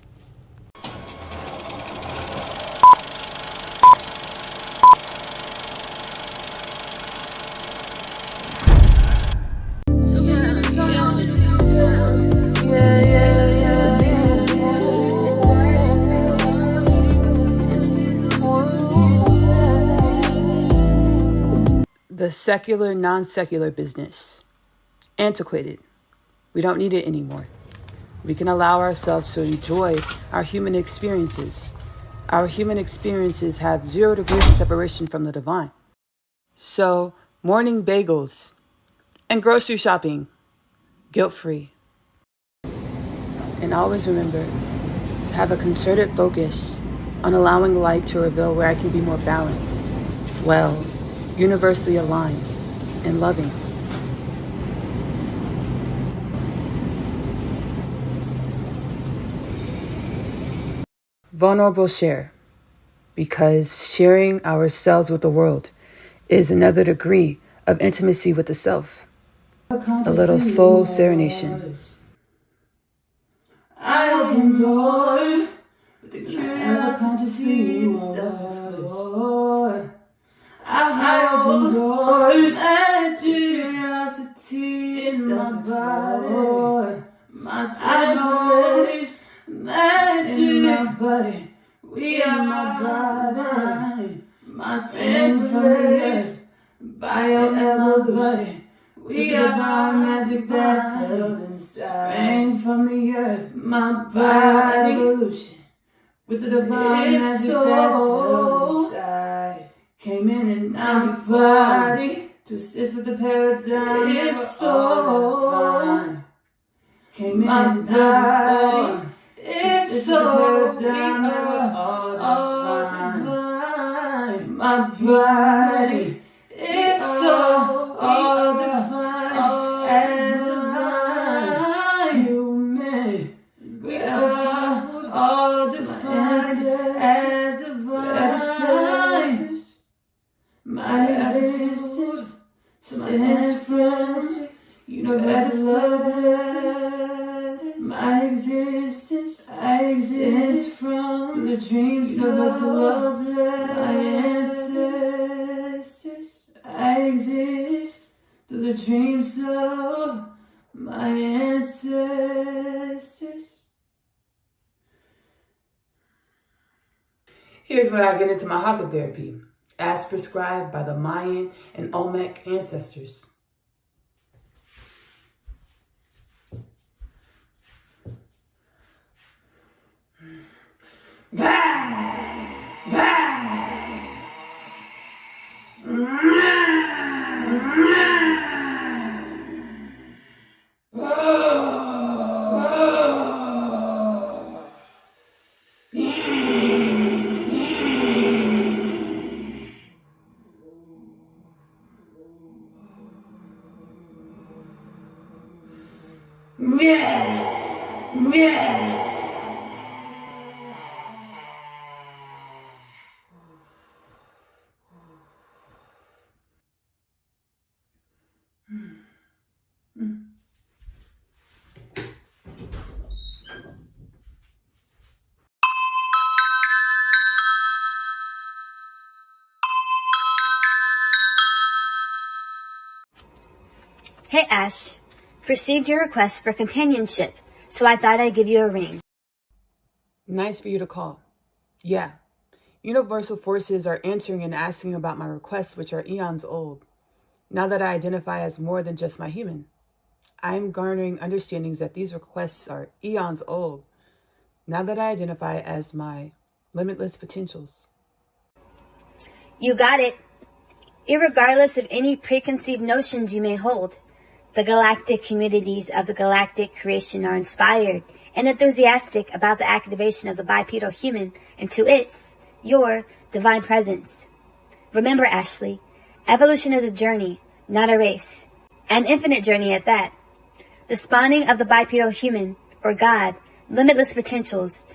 The secular, non-secular business. Antiquated. We don't need it anymore. We can allow ourselves to enjoy our human experiences. Our human experiences have 0 degrees of separation from the divine. So, morning bagels and grocery shopping, guilt-free. And always remember to have a concerted focus on allowing light to reveal where I can be more balanced, well, universally aligned, and loving. Vulnerable share, because sharing ourselves with the world is another degree of intimacy with the self. A little soul serenation. I open doors with the curiosity inside. I open doors and curiosity in my body. My takeaways, magic in my body. We are my body. My templates, bioevolution. We are my magic that's held inside. Sprang from the earth, my bioevolution. with the divine magic that's inside. Came in and out the body to assist with the paradigm. It's so came in and out the it's so divine. My body is so all divine as divine. Human, we are all divine as divine. My existence stands from universal love. My existence, I exist from the dreams universal love. My ancestors, I exist through the dreams of my ancestors. Here's where I get into my haka therapy, as prescribed by the Mayan and Olmec ancestors. Hey Ash, received your request for companionship, so I thought I'd give you a ring. Nice for you to call. Yeah, universal forces are answering and asking about my requests, which are eons old. Now that I identify as more than just my human, I am garnering understandings that these requests are eons old. Now that I identify as my limitless potentials. You got it. Irregardless of any preconceived notions you may hold, the galactic communities of the galactic creation are inspired and enthusiastic about the activation of the bipedal human into your divine presence. Remember, Ashley, evolution is a journey, not a race. An infinite journey at that. The spawning of the bipedal human, or God, limitless potentials,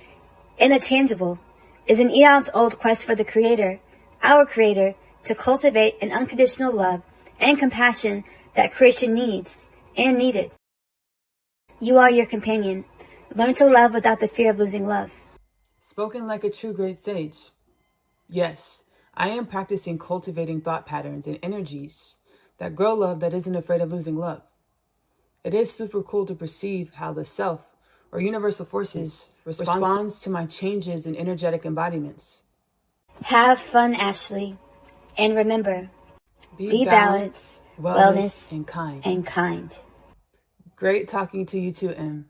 intangible, is an eons-old quest for the Creator, our Creator, to cultivate an unconditional love and compassion that creation needs and needed. You are your companion. Learn to love without the fear of losing love. Spoken like a true great sage. Yes, I am practicing cultivating thought patterns and energies that grow love that isn't afraid of losing love. It is super cool to perceive how the self, or universal forces, responds to my changes in energetic embodiments. Have fun, Ashley. And remember, be balanced, wellness, and kind. Great talking to you too, Em.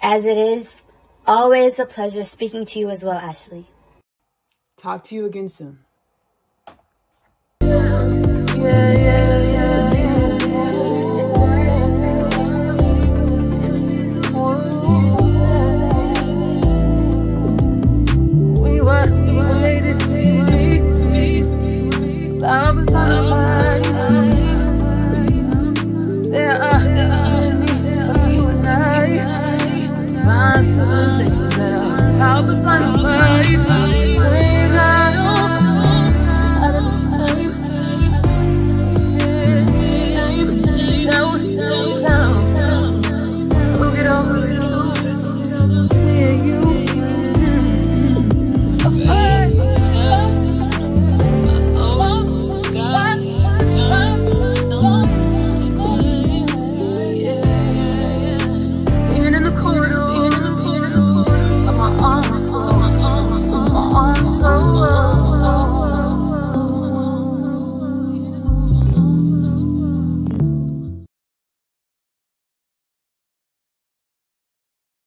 As it is, always a pleasure speaking to you as well, Ashley. Talk to you again soon. Yeah.